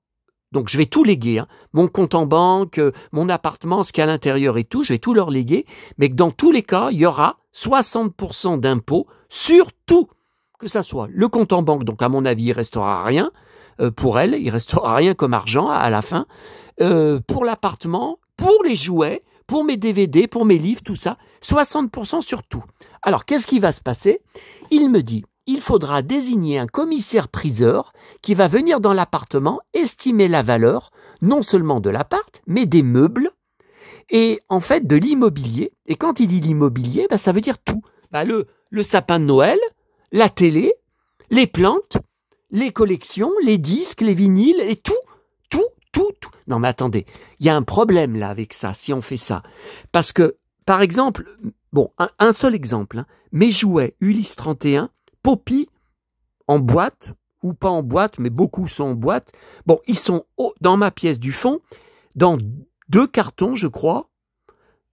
donc je vais tout léguer, mon compte en banque, mon appartement, ce qu'il y a à l'intérieur et tout, je vais tout leur léguer, mais que dans tous les cas, il y aura 60% d'impôts sur tout, que ça soit le compte en banque, donc à mon avis, il restera rien pour elle, il restera rien comme argent à la fin, pour l'appartement, pour les jouets, pour mes DVD, pour mes livres, tout ça, 60% sur tout. Alors, qu'est-ce qui va se passer? Il me dit, il faudra désigner un commissaire-priseur qui va venir dans l'appartement estimer la valeur, non seulement de l'appart, mais des meubles, et en fait de l'immobilier. Et quand il dit l'immobilier, ça veut dire tout. Le sapin de Noël, la télé, les plantes, les collections, les disques, les vinyles, et tout. Non mais attendez, il y a un problème là avec ça, si on fait ça. Parce que, par exemple, bon, un seul exemple, mes jouets Ulysse 31, Poppy, en boîte, ou pas en boîte, mais beaucoup sont en boîte. Bon, ils sont dans ma pièce du fond, dans 2 cartons, je crois,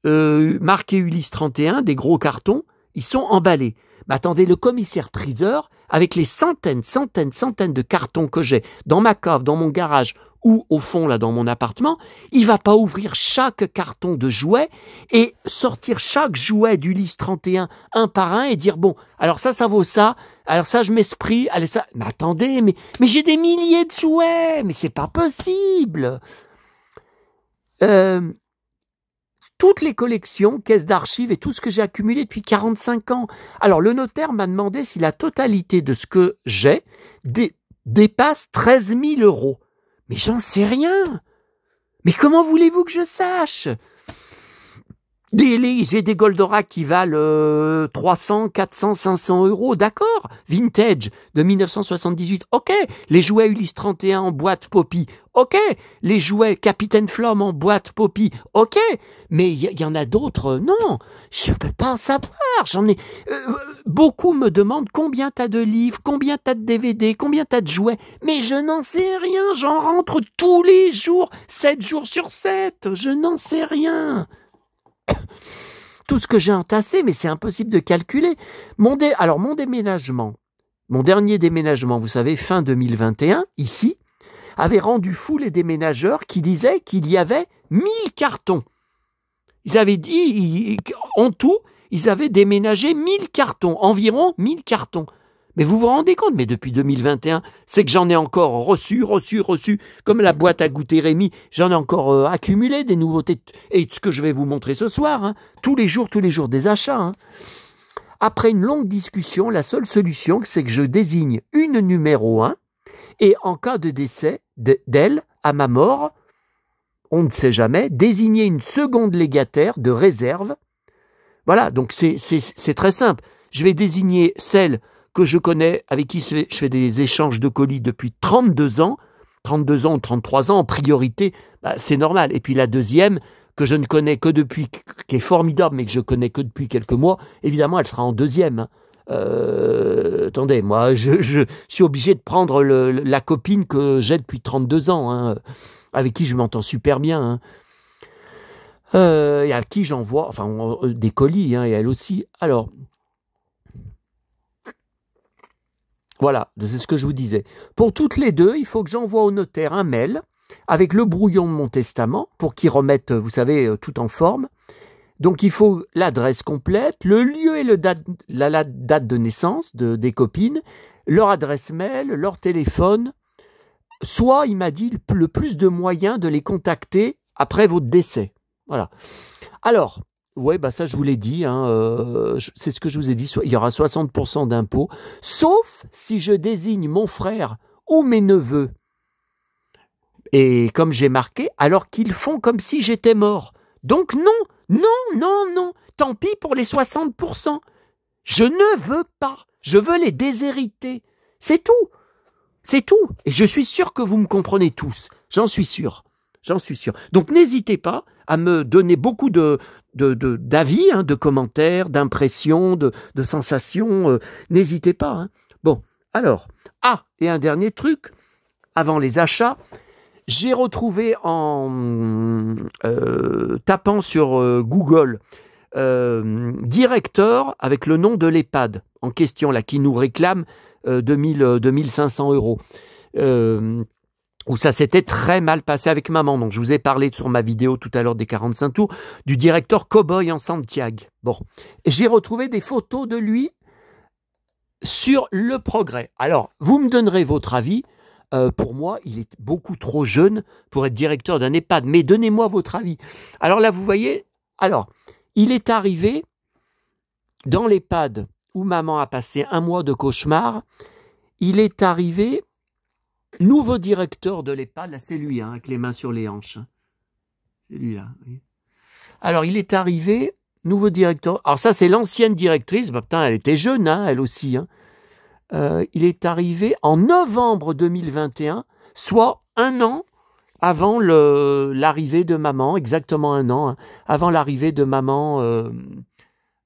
marqués Ulysse 31, des gros cartons, ils sont emballés. Mais attendez, le commissaire-priseur, avec les centaines de cartons que j'ai dans ma cave, dans mon garage, ou au fond, là, dans mon appartement, il va pas ouvrir chaque carton de jouets et sortir chaque jouet d'Ulysse 31 un par un et dire, bon, alors ça vaut ça, alors ça, je m'esprit, allez, ça... Mais attendez, mais j'ai des milliers de jouets, mais c'est pas possible. Toutes les collections, caisses d'archives et tout ce que j'ai accumulé depuis 45 ans. Alors, le notaire m'a demandé si la totalité de ce que j'ai dépasse 13 000 €. Mais j'en sais rien. Mais comment voulez-vous que je sache? J'ai des Goldorak qui valent 300, 400, 500 euros, d'accord. Vintage de 1978, ok. Les jouets Ulysse 31 en boîte Poppy, ok. Les jouets Capitaine Flamme en boîte Poppy, ok. Mais il y en a d'autres, non. Je peux pas savoir. J'en ai. Beaucoup me demandent combien t'as de livres, combien t'as de DVD, combien t'as de jouets. Mais je n'en sais rien. J'en rentre tous les jours, 7 jours sur 7. Je n'en sais rien. Tout ce que j'ai entassé, mais c'est impossible de calculer. Alors, mon déménagement, mon dernier déménagement, vous savez, fin 2021, ici, avait rendu fou les déménageurs qui disaient qu'il y avait 1000 cartons. Ils avaient dit, en tout, ils avaient déménagé 1000 cartons, environ 1000 cartons. Mais vous vous rendez compte, mais depuis 2021, c'est que j'en ai encore reçu, comme la boîte à goûter Rémi, j'en ai encore accumulé des nouveautés, et ce que je vais vous montrer ce soir, hein, tous les jours des achats. Hein. Après une longue discussion, la seule solution, c'est que je désigne une numéro 1, et en cas de décès d'elle, à ma mort, on ne sait jamais, désigner une seconde légataire de réserve. Voilà, donc c'est très simple. Je vais désigner celle que je connais, avec qui je fais des échanges de colis depuis 32 ans, 32 ans ou 33 ans, en priorité, c'est normal. Et puis la deuxième, que je ne connais que depuis, qui est formidable, mais que je connais que depuis quelques mois, évidemment, elle sera en deuxième. Attendez, moi, je suis obligé de prendre la copine que j'ai depuis 32 ans, hein, avec qui je m'entends super bien. Hein. Et à qui j'envoie, des colis, hein, et elle aussi. Alors, voilà, c'est ce que je vous disais. Pour toutes les deux, il faut que j'envoie au notaire un mail avec le brouillon de mon testament pour qu'ils remettent, vous savez, tout en forme. Donc, il faut l'adresse complète, le lieu et la date de naissance des copines, leur adresse mail, leur téléphone. Soit, il m'a dit, le plus de moyens de les contacter après votre décès. Voilà. Alors, oui, ça je vous l'ai dit, hein, c'est ce que je vous ai dit, il y aura 60% d'impôts, sauf si je désigne mon frère ou mes neveux. Et comme j'ai marqué, alors qu'ils font comme si j'étais mort. Donc non, tant pis pour les 60%. Je ne veux pas, je veux les déshériter. C'est tout. Et je suis sûr que vous me comprenez tous, j'en suis sûr. Donc n'hésitez pas à me donner beaucoup d'avis, hein, de commentaires, d'impressions, de sensations. N'hésitez pas. Hein. Bon, alors, et un dernier truc, avant les achats, j'ai retrouvé en tapant sur Google directeur avec le nom de l'EHPAD en question, là, qui nous réclame 2500 euros. Où ça s'était très mal passé avec maman. Donc, je vous ai parlé sur ma vidéo tout à l'heure des 45 tours, du directeur Cowboy en Santiago. Bon, j'ai retrouvé des photos de lui sur le progrès. Alors, vous me donnerez votre avis. Pour moi, il est beaucoup trop jeune pour être directeur d'un EHPAD. Mais donnez-moi votre avis. Alors là, vous voyez, il est arrivé dans l'EHPAD où maman a passé un mois de cauchemar. Il est arrivé nouveau directeur de l'EHPAD, là c'est lui, hein, avec les mains sur les hanches. C'est lui là. Oui. Alors il est arrivé, nouveau directeur. Alors ça c'est l'ancienne directrice, elle était jeune, hein, elle aussi. Hein. Il est arrivé en novembre 2021, soit un an avant l'arrivée de maman, exactement un an, hein, avant l'arrivée de maman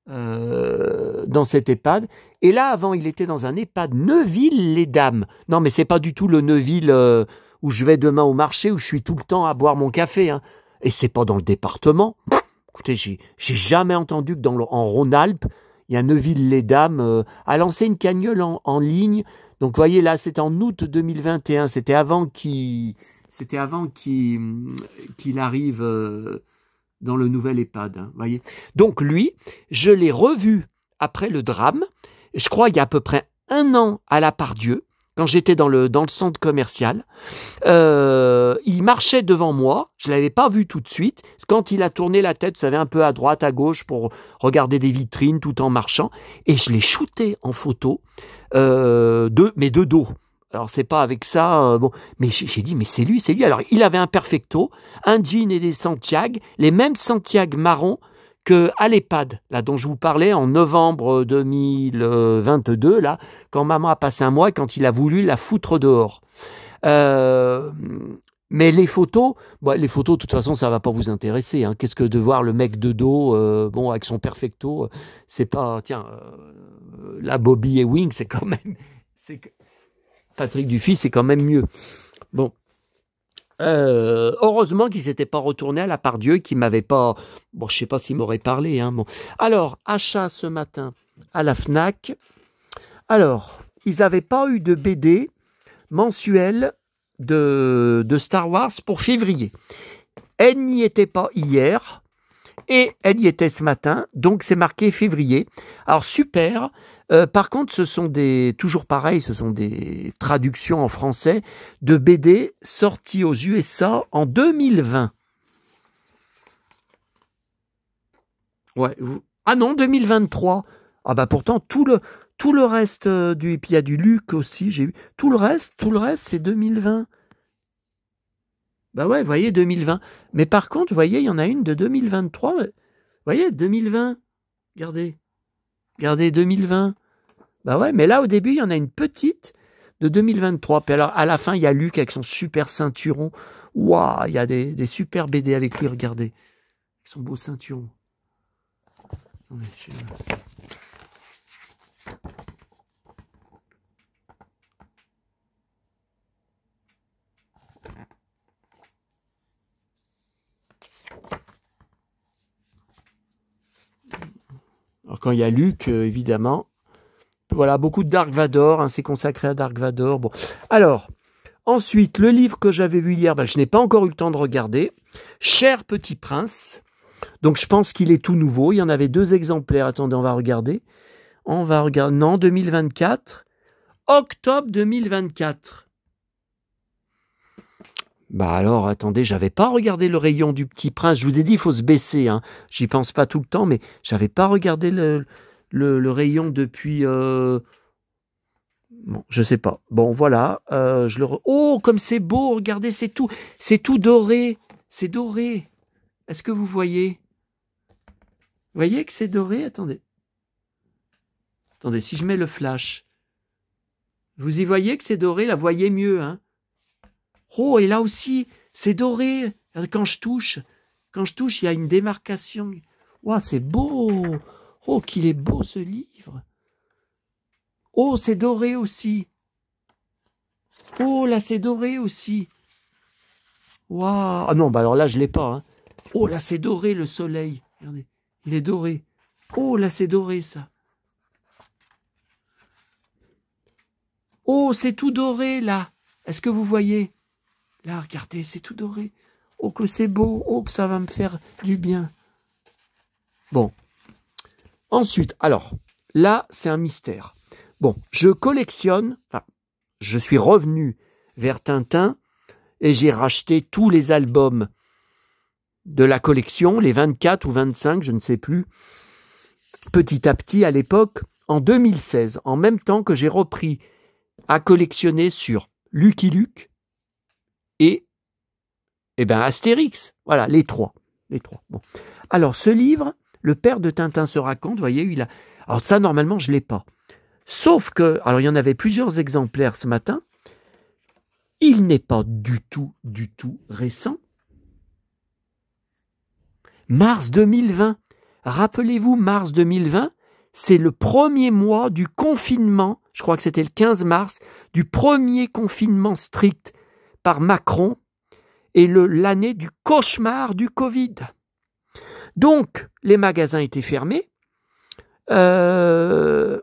dans cet EHPAD. Et là, avant, il était dans un EHPAD Neuville-les-Dames. Non, mais c'est pas du tout le Neuville où je vais demain au marché, où je suis tout le temps à boire mon café. Hein. Et c'est pas dans le département. Écoutez, j'ai jamais entendu que en Rhône-Alpes, il y a Neuville-les-Dames a lancé une cagnotte en ligne. Donc, vous voyez, là, c'était en août 2021. C'était avant qu'il arrive dans le nouvel EHPAD. Hein, voyez. Donc, lui, je l'ai revu après le drame. Je crois il y a à peu près un an à la Pardieu, quand j'étais dans le centre commercial. Il marchait devant moi, je ne l'avais pas vu tout de suite. Quand il a tourné la tête, vous savez, un peu à droite, à gauche, pour regarder des vitrines tout en marchant. Et je l'ai shooté en photo, mais de dos. Alors, c'est pas avec ça, mais j'ai dit, mais c'est lui. Alors, il avait un perfecto, un jean et des Santiago, les mêmes Santiago marron qu'à l'EHPAD, là, dont je vous parlais en novembre 2022, là, quand maman a passé un mois et quand il a voulu la foutre dehors. Mais les photos, de toute façon, ça va pas vous intéresser. Hein. Qu'est-ce que de voir le mec de dos, avec son perfecto, c'est pas, tiens, la Bobby Ewing, c'est quand même, Patrick Dufy, c'est quand même mieux. Bon. Heureusement qu'il s'était pas retourné à la Pardieu, qu'il m'avait pas, je sais pas s'il m'aurait parlé. Hein, bon. Alors, achat ce matin à la Fnac. Alors, ils n'avaient pas eu de BD mensuel de Star Wars pour février. Elle n'y était pas hier et elle y était ce matin, donc c'est marqué février. Alors super. Par contre, ce sont toujours pareil, ce sont des traductions en français de BD sorties aux USA en 2020. Ouais. Ah non, 2023. Ah bah pourtant tout le reste et puis il y a du Luc aussi, j'ai vu. Tout le reste, c'est 2020. Bah ouais, vous voyez, 2020. Mais par contre, vous voyez, il y en a une de 2023. Vous voyez, 2020. Regardez. Regardez, 2020. Bah ouais, mais là, au début, il y en a une petite de 2023. Puis alors, à la fin, il y a Luc avec son super ceinturon. Waouh, il y a des super BD avec lui, regardez. Avec son beau ceinturon. Attendez, Alors, quand il y a Luc, évidemment. Voilà, beaucoup de Dark Vador, hein, c'est consacré à Dark Vador. Bon. Alors, ensuite, le livre que j'avais vu hier, je n'ai pas encore eu le temps de regarder. Cher Petit Prince. Donc, je pense qu'il est tout nouveau. Il y en avait 2 exemplaires. Attendez, on va regarder. Non, 2024. Octobre 2024. Alors, attendez, j'avais pas regardé le rayon du Petit Prince. Je vous ai dit, il faut se baisser. Hein. J'y pense pas tout le temps, mais j'avais pas regardé le rayon depuis... Bon, je sais pas. Bon, voilà. Oh, comme c'est beau, regardez, c'est tout doré. C'est doré. Est-ce que vous voyez? Vous voyez que c'est doré? Attendez. Attendez, si je mets le flash. Vous y voyez que c'est doré? Là, voyez mieux, hein? Oh, et là aussi, c'est doré. Quand je touche, il y a une démarcation. Wow, c'est beau. Oh, qu'il est beau ce livre. Oh, c'est doré aussi. Oh, là, c'est doré aussi. Waouh. Ah non, alors là, je l'ai pas. Hein. Oh, là, c'est doré le soleil. Regardez, il est doré. Oh, là, c'est doré ça. Oh, c'est tout doré là. Est-ce que vous voyez? Là, regardez, c'est tout doré. Oh, que c'est beau. Oh, que ça va me faire du bien. Bon. Ensuite, alors, là, c'est un mystère. Bon, je collectionne, je suis revenu vers Tintin et j'ai racheté tous les albums de la collection, les 24 ou 25, je ne sais plus, petit à petit à l'époque, en 2016, en même temps que j'ai repris à collectionner sur Lucky Luke et Astérix. Voilà, les trois. Bon. Alors, ce livre, Le père de Tintin se raconte, vous voyez, alors ça, normalement, je ne l'ai pas. Sauf que, alors il y en avait plusieurs exemplaires ce matin, il n'est pas du tout récent. Mars 2020, rappelez-vous, mars 2020, c'est le premier mois du confinement, je crois que c'était le 15 mars, du premier confinement strict par Macron et l'année du cauchemar du Covid. Donc, les magasins étaient fermés, les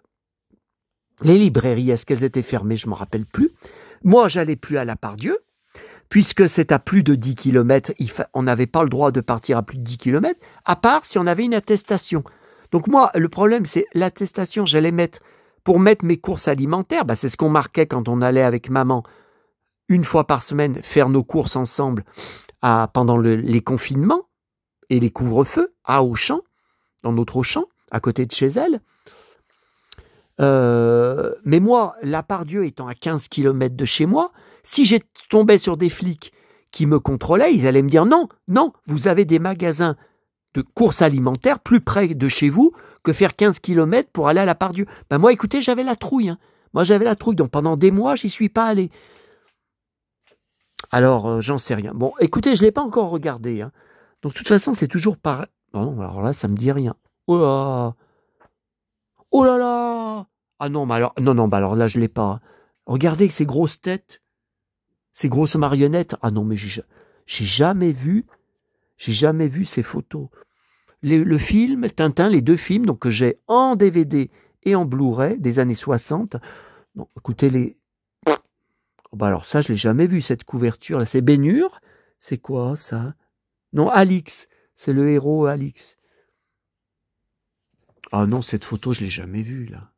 librairies, est-ce qu'elles étaient fermées? Je ne me rappelle plus. Moi, j'allais plus à la Pardieu, puisque c'est à plus de 10 km. On n'avait pas le droit de partir à plus de 10 km, à part si on avait une attestation. Donc moi, le problème, c'est l'attestation, j'allais mettre pour mettre mes courses alimentaires. C'est ce qu'on marquait quand on allait avec maman, une fois par semaine, faire nos courses ensemble pendant les confinements et les couvre-feux à Auchan, dans notre Auchan, à côté de chez elle. Mais moi, la Pardieu étant à 15 km de chez moi, si je tombais sur des flics qui me contrôlaient, ils allaient me dire non, vous avez des magasins de course alimentaire plus près de chez vous que faire 15 km pour aller à la Part-Dieu. Ben moi, écoutez, j'avais la trouille. Hein. Moi, j'avais la trouille. Donc, pendant des mois, j'y suis pas allé. Alors, j'en sais rien. Bon, écoutez, je ne l'ai pas encore regardé. Hein. Donc, de toute façon, c'est toujours pareil. Non, alors là, ça me dit rien. Oh là! Oh là là! Ah non, mais alors, non, bah alors là, je ne l'ai pas. Regardez ces grosses têtes, ces grosses marionnettes. Ah non, mais j'ai jamais vu ces photos. Le film, Tintin, les 2 films donc, que j'ai en DVD et en Blu-ray des années 60. Non, écoutez, oh bah alors ça, je ne l'ai jamais vu, cette couverture-là. C'est Ben-Hur? C'est quoi, ça? Non, Alix. C'est le héros, Alix. Ah non, cette photo, je ne l'ai jamais vue, là.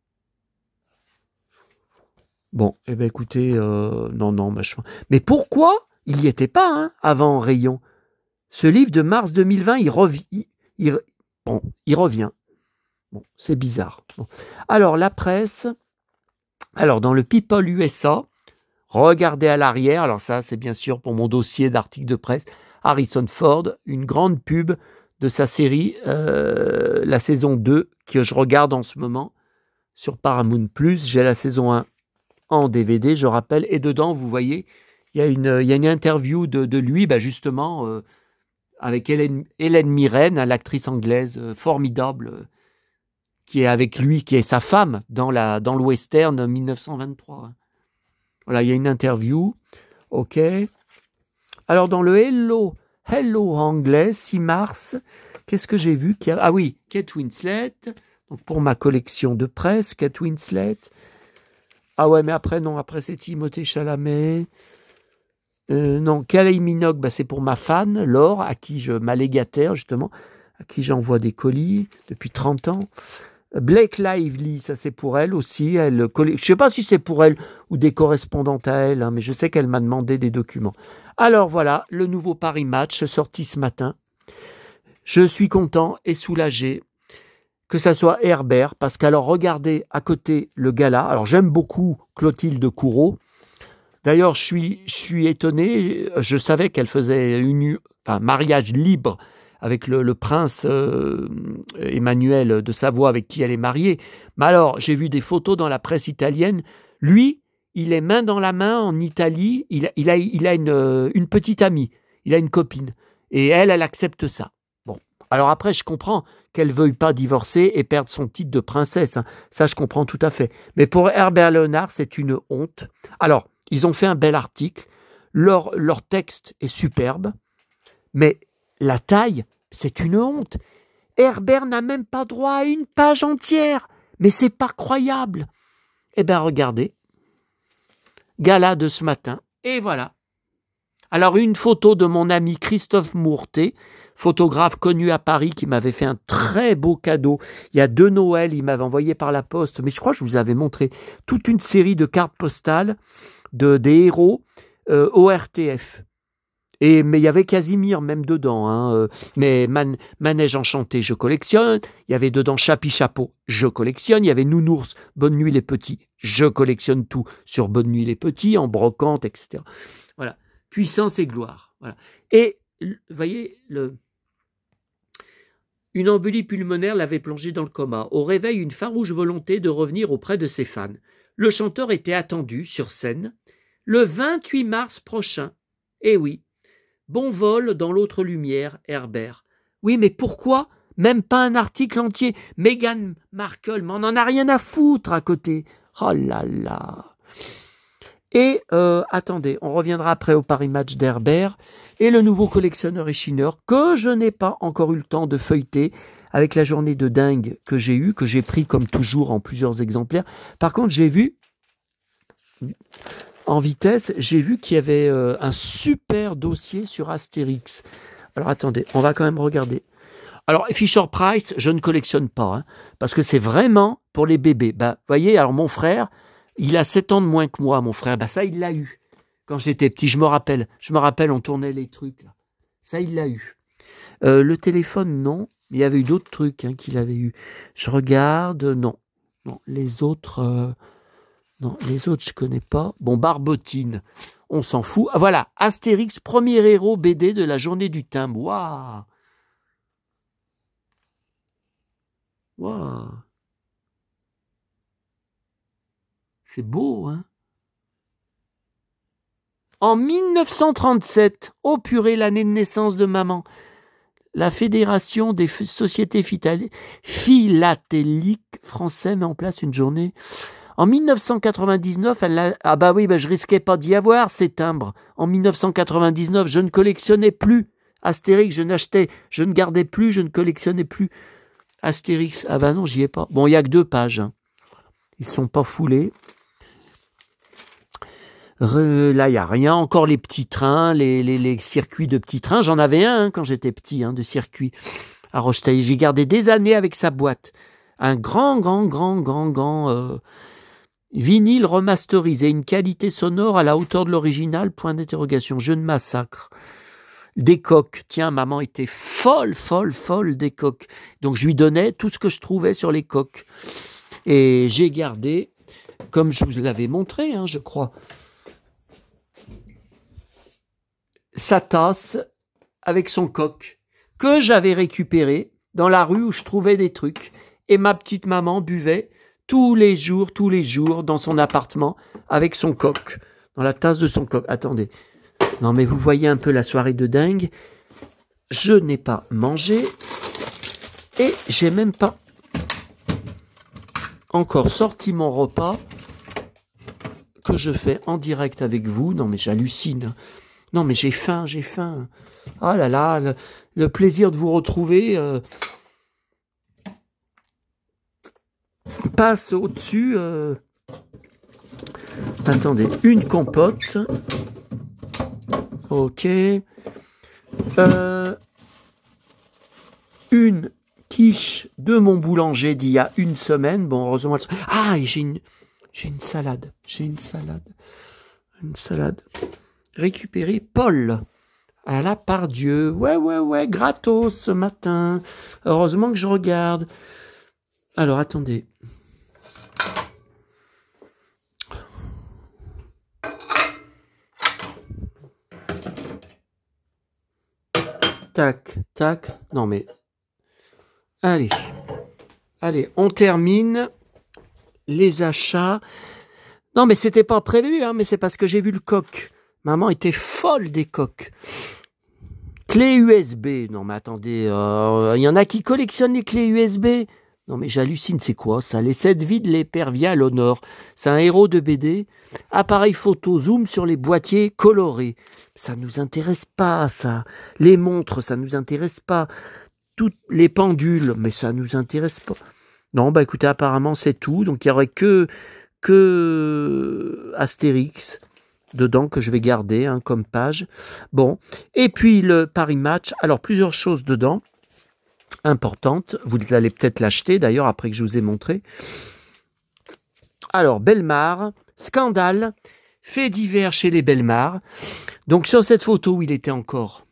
Bon, eh bien, écoutez, non, machin. Mais pourquoi il n'y était pas, hein, avant Rayon? Ce livre de mars 2020, il revient. Bon, c'est bizarre. Bon. Alors, la presse. Alors, dans le People USA, regardez à l'arrière. Alors ça, c'est bien sûr pour mon dossier d'article de presse. Harrison Ford, une grande pub de sa série, la saison 2, que je regarde en ce moment sur Paramount+. J'ai la saison 1 en DVD, je rappelle. Et dedans, vous voyez, il y a une interview de lui, bah justement, avec Hélène Mirren, l'actrice anglaise formidable, qui est avec lui, qui est sa femme dans le western 1923. Voilà, il y a une interview. OK. Alors, dans le Hello anglais, 6 mars, qu'est-ce que j'ai vu? Ah oui, Kate Winslet. Donc, pour ma collection de presse, Kate Winslet. Ah ouais, mais après, non, après c'est Timothée Chalamet. Non, Kylie Minogue, bah, c'est pour ma fan, Laure, ma légataire, justement, à qui j'envoie des colis depuis 30 ans. Blake Lively, ça c'est pour elle aussi. Je ne sais pas si c'est pour elle ou des correspondantes à elle, hein, mais je sais qu'elle m'a demandé des documents. Alors voilà, le nouveau Paris Match sorti ce matin. Je suis content et soulagé que ça soit Herbert, parce qu'alors regardez à côté le gala. Alors j'aime beaucoup Clotilde Courreau. D'ailleurs, je suis étonné. Je savais qu'elle faisait mariage libre avec le prince Emmanuel de Savoie, avec qui elle est mariée. Mais alors, j'ai vu des photos dans la presse italienne. Lui, il est main dans la main en Italie. Il a une petite amie. Il a une copine. Et elle accepte ça. Bon. Alors après, je comprends qu'elle ne veuille pas divorcer et perdre son titre de princesse. Hein. Ça, je comprends tout à fait. Mais pour Herbert Léonard, c'est une honte. Alors, ils ont fait un bel article. Leur texte est superbe. Mais la taille, c'est une honte. Herbert n'a même pas droit à une page entière. Mais c'est pas croyable. Eh bien, regardez. Gala de ce matin. Et voilà. Alors, une photo de mon ami Christophe Mourtet, photographe connu à Paris, qui m'avait fait un très beau cadeau. Il y a 2 Noëls, il m'avait envoyé par la poste. Mais je crois que je vous avais montré toute une série de cartes postales des héros ORTF. Mais il y avait Casimir même dedans. Hein, mais Manège Enchanté, je collectionne. Il y avait dedans Chapi Chapeau, je collectionne. Il y avait Nounours, Bonne Nuit les Petits, je collectionne tout sur Bonne Nuit les Petits, en brocante, etc. Voilà. Puissance et gloire. Voilà. Et, vous voyez, une embolie pulmonaire l'avait plongé dans le coma. Au réveil, une farouche volonté de revenir auprès de ses fans. Le chanteur était attendu sur scène le 28 mars prochain. Eh oui. Bon vol dans l'autre lumière, Herbert. Oui, mais pourquoi même pas un article entier? Meghan Markle m'en en a rien à foutre à côté. Oh là là. Et attendez, on reviendra après au Paris Match d'Herbert et le nouveau collectionneur et chineur que je n'ai pas encore eu le temps de feuilleter avec la journée de dingue que j'ai eue, que j'ai pris comme toujours en plusieurs exemplaires. Par contre, j'ai vu en vitesse, j'ai vu qu'il y avait un super dossier sur Astérix. Alors attendez, on va quand même regarder. Alors Fisher-Price, je ne collectionne pas, hein, parce que c'est vraiment pour les bébés. Bah, voyez, alors mon frère, il a 7 ans de moins que moi, mon frère. Bah ça, il l'a eu. Quand j'étais petit, je me rappelle, on tournait les trucs. Là. Ça, il l'a eu. Le téléphone, non. Il y avait eu d'autres trucs qu'il avait eu. Je regarde, non. Non, les autres... Non, les autres, je connais pas. Bon, Barbotine, on s'en fout. Ah, voilà, Astérix, premier héros BD de la journée du timbre. Waouh! Waouh. C'est beau, hein? En 1937, oh purée, l'année de naissance de maman, la Fédération des sociétés philatéliques françaises met en place une journée. En 1999, ah bah oui, bah je risquais pas d'y avoir ces timbres. En 1999, je ne collectionnais plus Astérix, je ne gardais plus, je ne collectionnais plus Astérix. Ah bah non, j'y ai pas. Bon, il y a que 2 pages. Hein. Ils sont pas foulés. Là, il n'y a rien. Encore les petits trains, les circuits de petits trains. J'en avais un quand j'étais petit, de circuit à Rochetaillé. J'ai gardé des années avec sa boîte. Un grand vinyle remasterisé. Une qualité sonore à la hauteur de l'original. Point d'interrogation. Je ne massacre. Des coques. Tiens, maman était folle des coques. Donc, je lui donnais tout ce que je trouvais sur les coques. Et j'ai gardé, comme je vous l'avais montré, je crois, sa tasse avec son coq que j'avais récupéré dans la rue où je trouvais des trucs et ma petite maman buvait tous les jours dans son appartement avec son coq, dans la tasse de son coq. Attendez, non mais vous voyez un peu la soirée de dingue, je n'ai pas mangé et j'ai même pas encore sorti mon repas que je fais en direct avec vous. Non mais j'hallucine. Non, mais j'ai faim. Ah là là, le plaisir de vous retrouver passe au-dessus. Attendez, une compote. Ok. Une quiche de mon boulanger d'il y a 1 semaine. Bon, heureusement. Ah, j'ai une salade. Une salade. Récupérer Paul à la Pardieu. Ouais, gratos ce matin. Heureusement que je regarde. Alors, attendez. Tac. Non, mais... Allez, on termine les achats. Non, mais c'était pas prévu, mais c'est parce que j'ai vu le coq. Maman était folle des coques. Clé USB. Non, mais attendez, y en a qui collectionnent les clés USB. Non, mais j'hallucine, c'est quoi ça? Les 7 vies de l'Épervier l'honneur. C'est un héros de BD. Appareil photo, zoom sur les boîtiers colorés. Ça nous intéresse pas, ça. Les montres, ça nous intéresse pas. Toutes les pendules, mais ça nous intéresse pas. Non, bah écoutez, apparemment c'est tout. Donc il y aurait que Astérix dedans que je vais garder comme page. Bon, et puis le Paris Match. Alors plusieurs choses dedans importantes. Vous allez peut-être l'acheter d'ailleurs après que je vous ai montré. Alors Bellemare, scandale, fait divers chez les Bellemare. Donc sur cette photo où il était encore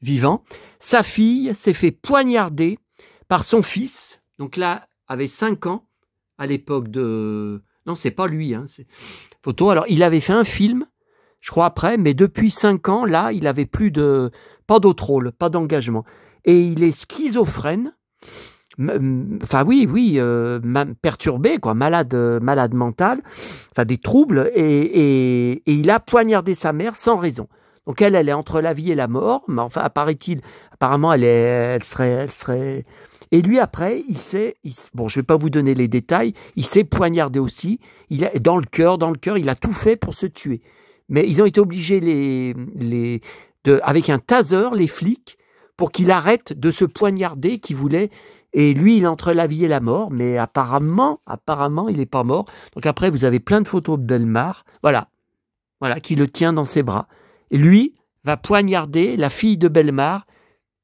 vivant, sa fille s'est fait poignarder par son fils. Donc là, avait 5 ans à l'époque de... Non, c'est pas lui, c'est photo. Alors, il avait fait un film, je crois après, mais depuis 5 ans, là, il avait pas d'autre rôle, pas d'engagement. Et il est schizophrène, enfin oui, perturbé, quoi, malade mental, enfin des troubles, et il a poignardé sa mère sans raison. Donc elle est entre la vie et la mort, mais enfin, apparemment, elle serait... Et lui, après, bon, je vais pas vous donner les détails, il s'est poignardé aussi, dans le cœur, il a tout fait pour se tuer. Mais ils ont été obligés, avec un taser, les flics, pour qu'il arrête de se poignarder, qu'il voulait. Et lui, il est entre la vie et la mort, mais apparemment, il n'est pas mort. Donc après, vous avez plein de photos de Bellemare, voilà, qui le tient dans ses bras. Et lui va poignarder la fille de Bellemare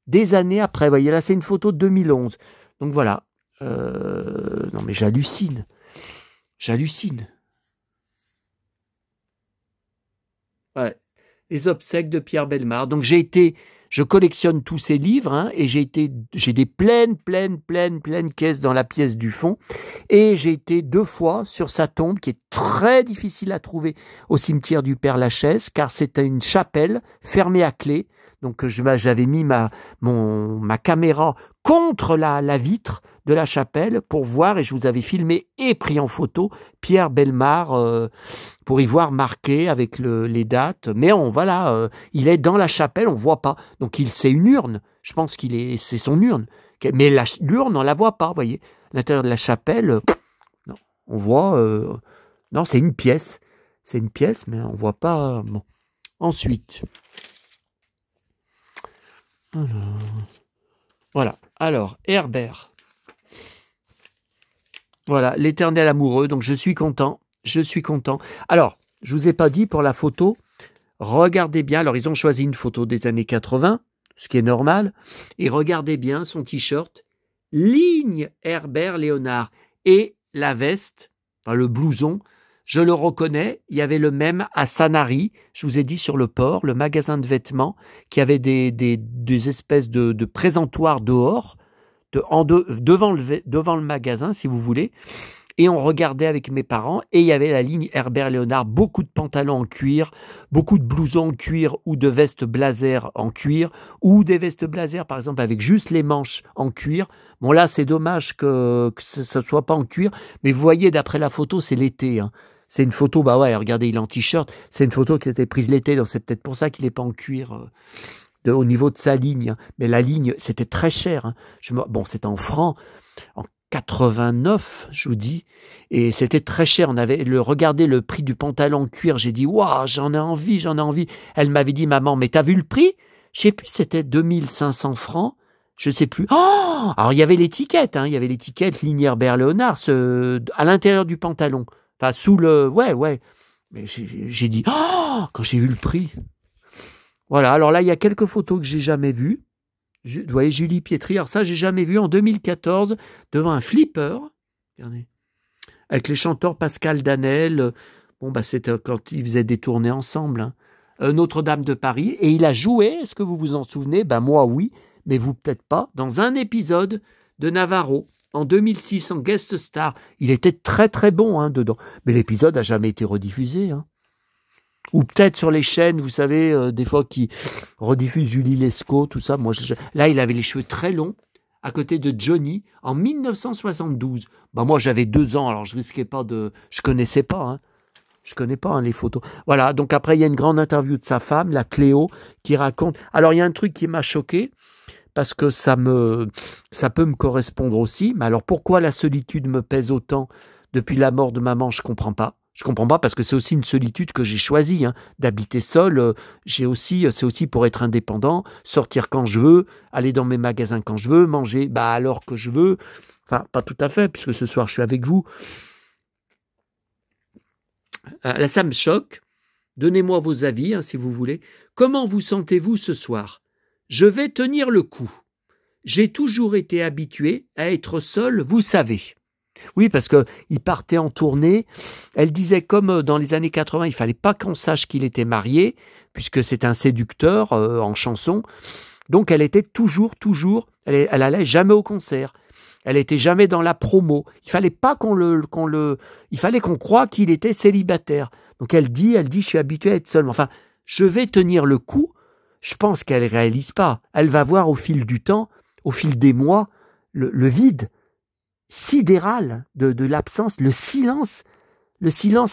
des années après. Vous voyez, là, c'est une photo de 2011. Donc voilà. Non, mais j'hallucine. Ouais. Les obsèques de Pierre Bellemare. Donc je collectionne tous ces livres, et j'ai des pleines caisses dans la pièce du fond. Et j'ai été 2 fois sur sa tombe, qui est très difficile à trouver au cimetière du Père-Lachaise, car c'est une chapelle fermée à clé. Donc j'avais mis ma caméra contre la vitre de la chapelle pour voir, et je vous avais filmé et pris en photo Pierre Bellemare pour y voir marqué avec les dates. Mais voilà, il est dans la chapelle, on ne voit pas. Donc c'est une urne, je pense c'est son urne. Mais l'urne, on ne la voit pas, vous voyez. L'intérieur de la chapelle, non, on voit... non, c'est une pièce. C'est une pièce, mais on ne voit pas... bon. Ensuite... Voilà. Alors, Herbert. Voilà, l'Éternel amoureux. Donc, je suis content. Je suis content. Alors, je ne vous ai pas dit pour la photo. Regardez bien. Alors, ils ont choisi une photo des années 80, ce qui est normal. Et regardez bien son t-shirt. Ligne Herbert Léonard. Et la veste, enfin, le blouson, je le reconnais. Il y avait le même à Sanary. Je vous ai dit sur le port, le magasin de vêtements, qui avait des espèces de présentoirs dehors, devant le magasin, si vous voulez. Et on regardait avec mes parents, et il y avait la ligne Herbert Léonard, beaucoup de pantalons en cuir, beaucoup de blousons en cuir ou de vestes blazer en cuir, ou des vestes blazer, par exemple, avec juste les manches en cuir. Bon, là, c'est dommage que ça ne soit pas en cuir, mais vous voyez, d'après la photo, c'est l'été, hein. C'est une photo, bah ouais, regardez, il est en t-shirt. C'est une photo qui a été prise l'été, donc c'est peut-être pour ça qu'il n'est pas en cuir au niveau de sa ligne. Mais la ligne, c'était très cher, hein. Bon, c'était en francs, en 89, je vous dis, et c'était très cher. Regardez le prix du pantalon en cuir. J'ai dit, waouh, j'en ai envie, j'en ai envie. Elle m'avait dit, maman, mais t'as vu le prix? Je sais plus, c'était 2500 francs. Je sais plus. Oh, alors il y avait l'étiquette, hein, il y avait l'étiquette ligne Herbert Léonard à l'intérieur du pantalon. Enfin, sous le... Ouais. Mais j'ai dit... Oh, quand j'ai vu le prix. Voilà, alors là, il y a quelques photos que j'ai jamais vues. Vous voyez, Julie Pietri. Alors ça, j'ai jamais vu en 2014, devant un flipper. Regardez. Avec les chanteurs Pascal Danel. Bon, bah, c'était quand ils faisaient des tournées ensemble. Hein. Notre-Dame de Paris. Et il a joué, est-ce que vous vous en souvenez? Ben, moi, oui, mais vous, peut-être pas. Dans un épisode de Navarro. En 2006, en guest star, il était très très bon hein, dedans. Mais l'épisode n'a jamais été rediffusé. Hein. Ou peut-être sur les chaînes, vous savez, des fois qui rediffusent Julie Lescaut, tout ça. Moi, là, il avait les cheveux très longs, à côté de Johnny, en 1972. Ben, moi, j'avais 2 ans, alors je risquais pas de... Je connaissais pas, hein. Je connais pas hein, les photos. Voilà, donc après, il y a une grande interview de sa femme, la Cléo, qui raconte... Alors, il y a un truc qui m'a choqué, parce que ça peut me correspondre aussi. Mais alors pourquoi la solitude me pèse autant depuis la mort de maman, je comprends pas. Je comprends pas parce que c'est aussi une solitude que j'ai choisie, hein, d'habiter seul. C'est aussi pour être indépendant, sortir quand je veux, aller dans mes magasins quand je veux, manger alors que je veux. Enfin, pas tout à fait, puisque ce soir je suis avec vous. Là, ça me choque. Donnez-moi vos avis, hein, si vous voulez. Comment vous sentez-vous ce soir ? Je vais tenir le coup. J'ai toujours été habitué à être seul, vous savez. Oui, parce qu'il partait en tournée. Elle disait, comme dans les années 80, il fallait pas qu'on sache qu'il était marié, puisque c'est un séducteur en chanson. Donc, elle était toujours, elle allait jamais au concert. Elle était jamais dans la promo. Il fallait pas il fallait qu'on croie qu'il était célibataire. Donc, elle dit, je suis habituée à être seule. Enfin, je vais tenir le coup. Je pense qu'elle ne réalise pas. Elle va voir au fil du temps, au fil des mois, le vide sidéral de l'absence, le silence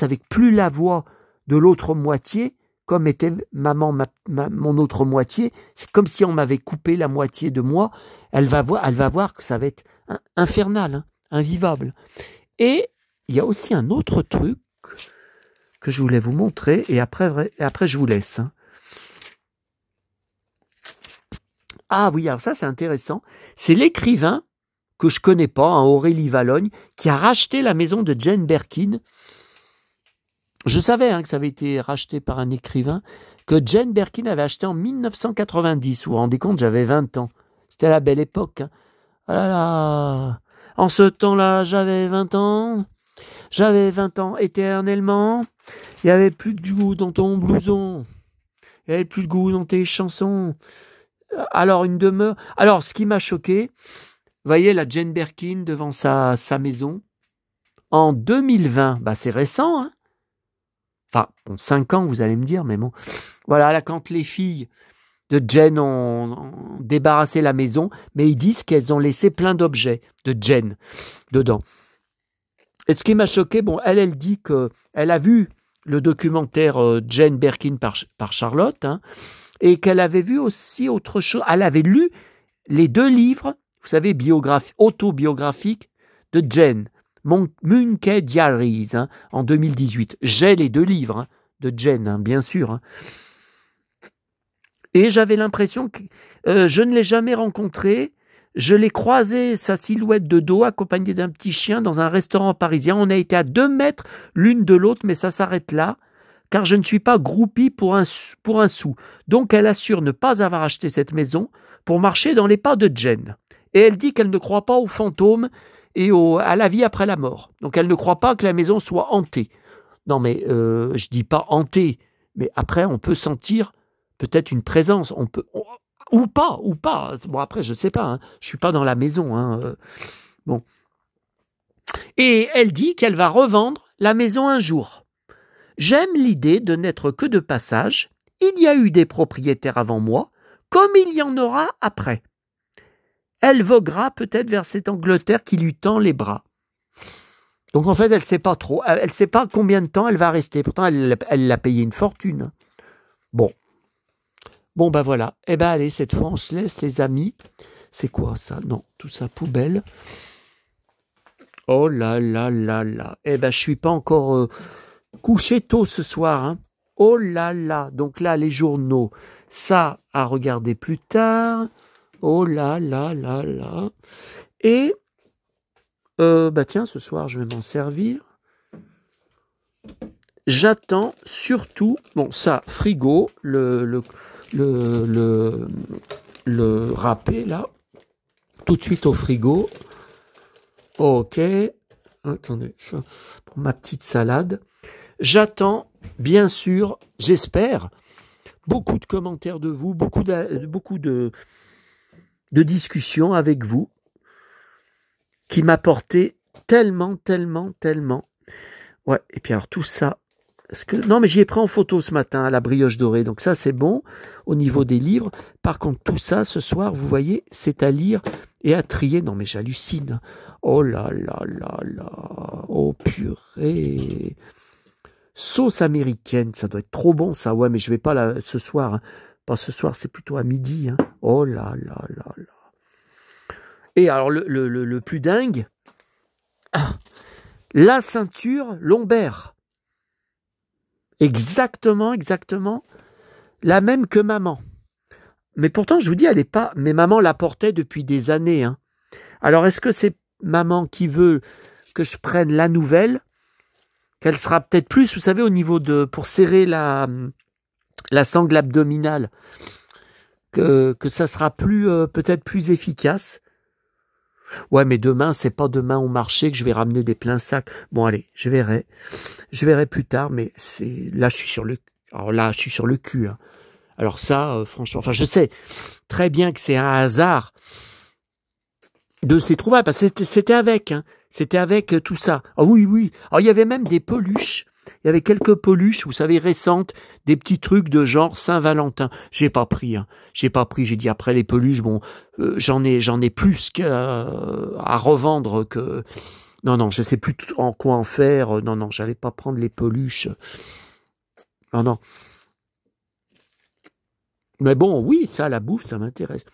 avec plus la voix de l'autre moitié, comme était maman, mon autre moitié. C'est comme si on m'avait coupé la moitié de moi. Elle va voir que ça va être infernal, hein, invivable. Et il y a aussi un autre truc que je voulais vous montrer, et après je vous laisse. Hein. Ah oui, alors ça c'est intéressant. C'est l'écrivain que je connais pas, hein, Aurélie Valogne, qui a racheté la maison de Jane Birkin. Je savais hein, que ça avait été racheté par un écrivain que Jane Birkin avait acheté en 1990. Vous vous rendez compte, j'avais 20 ans. C'était la belle époque. Hein. Ah là là. En ce temps-là, j'avais 20 ans. J'avais 20 ans éternellement. Il n'y avait plus de goût dans ton blouson. Il n'y avait plus de goût dans tes chansons. Alors, une demeure. Alors, ce qui m'a choqué, vous voyez la Jane Birkin devant sa maison. En 2020, c'est récent, hein. Enfin, bon, 5 ans, vous allez me dire, mais bon. Voilà, là, quand les filles de Jen ont débarrassé la maison, mais ils disent qu'elles ont laissé plein d'objets de Jen dedans. Et ce qui m'a choqué, bon, elle dit qu'elle a vu le documentaire Jane Birkin par Charlotte, hein, et qu'elle avait vu aussi autre chose. Elle avait lu les 2 livres, vous savez, autobiographiques de Jane, Monkey Diaries, hein, en 2018. J'ai les 2 livres hein, de Jane, hein, bien sûr. Hein. Et j'avais l'impression que je ne l'ai jamais rencontrée. Je l'ai croisé, sa silhouette de dos, accompagnée d'un petit chien, dans un restaurant parisien. On a été à 2 mètres l'une de l'autre, mais ça s'arrête là, car je ne suis pas groupie pour un sou. Donc elle assure ne pas avoir acheté cette maison pour marcher dans les pas de Jen. Et elle dit qu'elle ne croit pas aux fantômes et à la vie après la mort. Donc elle ne croit pas que la maison soit hantée. Non mais je dis pas hantée, mais après on peut sentir peut-être une présence. Ou pas. Bon, après, je ne sais pas. Hein. Je ne suis pas dans la maison. Hein. Bon. Et elle dit qu'elle va revendre la maison un jour. J'aime l'idée de n'être que de passage. Il y a eu des propriétaires avant moi, comme il y en aura après. Elle voguera peut-être vers cette Angleterre qui lui tend les bras. Donc en fait, elle ne sait pas trop. Elle ne sait pas combien de temps elle va rester. Pourtant, elle l'a payé une fortune. Bon. Bon, ben voilà. Eh ben allez, cette fois, on se laisse, les amis. C'est quoi ça? Non, tout ça, poubelle. Oh là là là là. Eh ben, je suis pas encore couché tôt ce soir. Hein. Oh là là. Donc là, les journaux, ça à regarder plus tard. Oh là là là là. Et, bah tiens, ce soir, je vais m'en servir. J'attends surtout, bon, ça, frigo, le râpé, là, tout de suite au frigo. Ok. Attendez, ça, pour ma petite salade. J'attends, bien sûr, j'espère, beaucoup de commentaires de vous, beaucoup de discussions avec vous, qui m'apportaient tellement. Ouais, et puis alors tout ça, non, mais j'y ai pris en photo ce matin à la brioche dorée, donc ça c'est bon au niveau des livres. Par contre, tout ça ce soir, vous voyez, c'est à lire et à trier. Non, mais j'hallucine. Oh là là là là. Oh purée. Sauce américaine, ça doit être trop bon ça. Ouais, mais je vais pas ce soir. Hein. Pas ce soir, c'est plutôt à midi. Hein. Oh là là là là. Et alors le plus dingue, la ceinture lombaire. Exactement, la même que maman. Mais pourtant, je vous dis, elle n'est pas... Mais maman la portait depuis des années. Hein. Alors, est-ce que c'est maman qui veut que je prenne la nouvelle, qu'elle sera peut-être plus, vous savez, au niveau de... pour serrer la sangle abdominale, que ça sera plus peut-être plus efficace. Ouais, mais demain, c'est pas demain au marché que je vais ramener des pleins sacs. Bon, allez, je verrai. Je verrai plus tard, mais là, je suis sur le cul. Hein. Alors ça, franchement, enfin, je sais très bien que c'est un hasard de ces trouvailles, parce que c'était avec, hein. C'était avec tout ça. Ah oui. Alors, il y avait même des peluches. Il y avait quelques peluches, vous savez, récentes, des petits trucs de genre Saint-Valentin. J'ai pas pris. J'ai dit après les peluches, bon, j'en ai plus à revendre que... Non, je sais plus en quoi en faire. Non, j'allais pas prendre les peluches. Non. Mais bon, oui, ça, la bouffe, ça m'intéresse.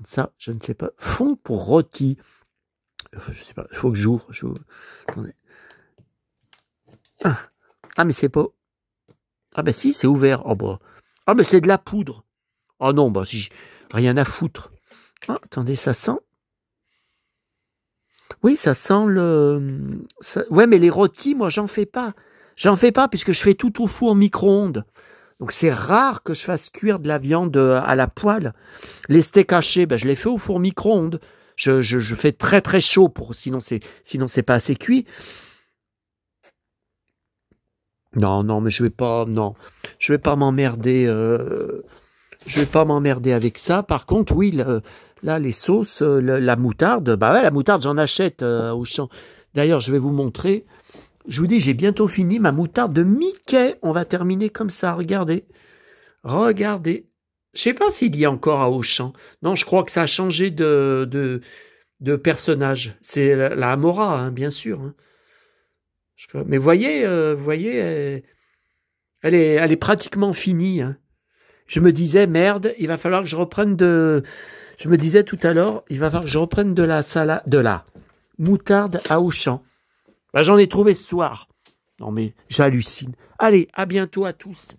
Ça, je ne sais pas. Fond pour rôti. Je sais pas, il faut que j'ouvre. Attendez. Ah, mais c'est pas... Ah, ben si, c'est ouvert. Oh, bah. Ah, mais c'est de la poudre. Oh non, bah, si, rien à foutre. Ah, attendez, ça sent... Oui, ça sent le... Ouais, mais les rôtis, moi, j'en fais pas. Puisque je fais tout au four micro-ondes. Donc, c'est rare que je fasse cuire de la viande à la poêle. Les steaks hachés, ben, je les fais au four micro-ondes. Je fais très, très chaud, sinon c'est pas assez cuit. Non, mais je vais pas m'emmerder. Je vais pas m'emmerder avec ça. Par contre, oui, là, les sauces, la moutarde, bah ouais, la moutarde, j'en achète au champ. D'ailleurs, je vais vous montrer. Je vous dis, j'ai bientôt fini ma moutarde de Mickey. On va terminer comme ça. Regardez. Je sais pas s'il y a encore à Auchan. Non, je crois que ça a changé de personnage. C'est la Amora, hein, bien sûr. Hein. Mais voyez, elle est pratiquement finie. Hein. Je me disais, merde, il va falloir que je reprenne Je me disais tout à l'heure, il va falloir que je reprenne de la moutarde à Auchan. Bah, j'en ai trouvé ce soir. Non mais, j'hallucine. Allez, à bientôt à tous.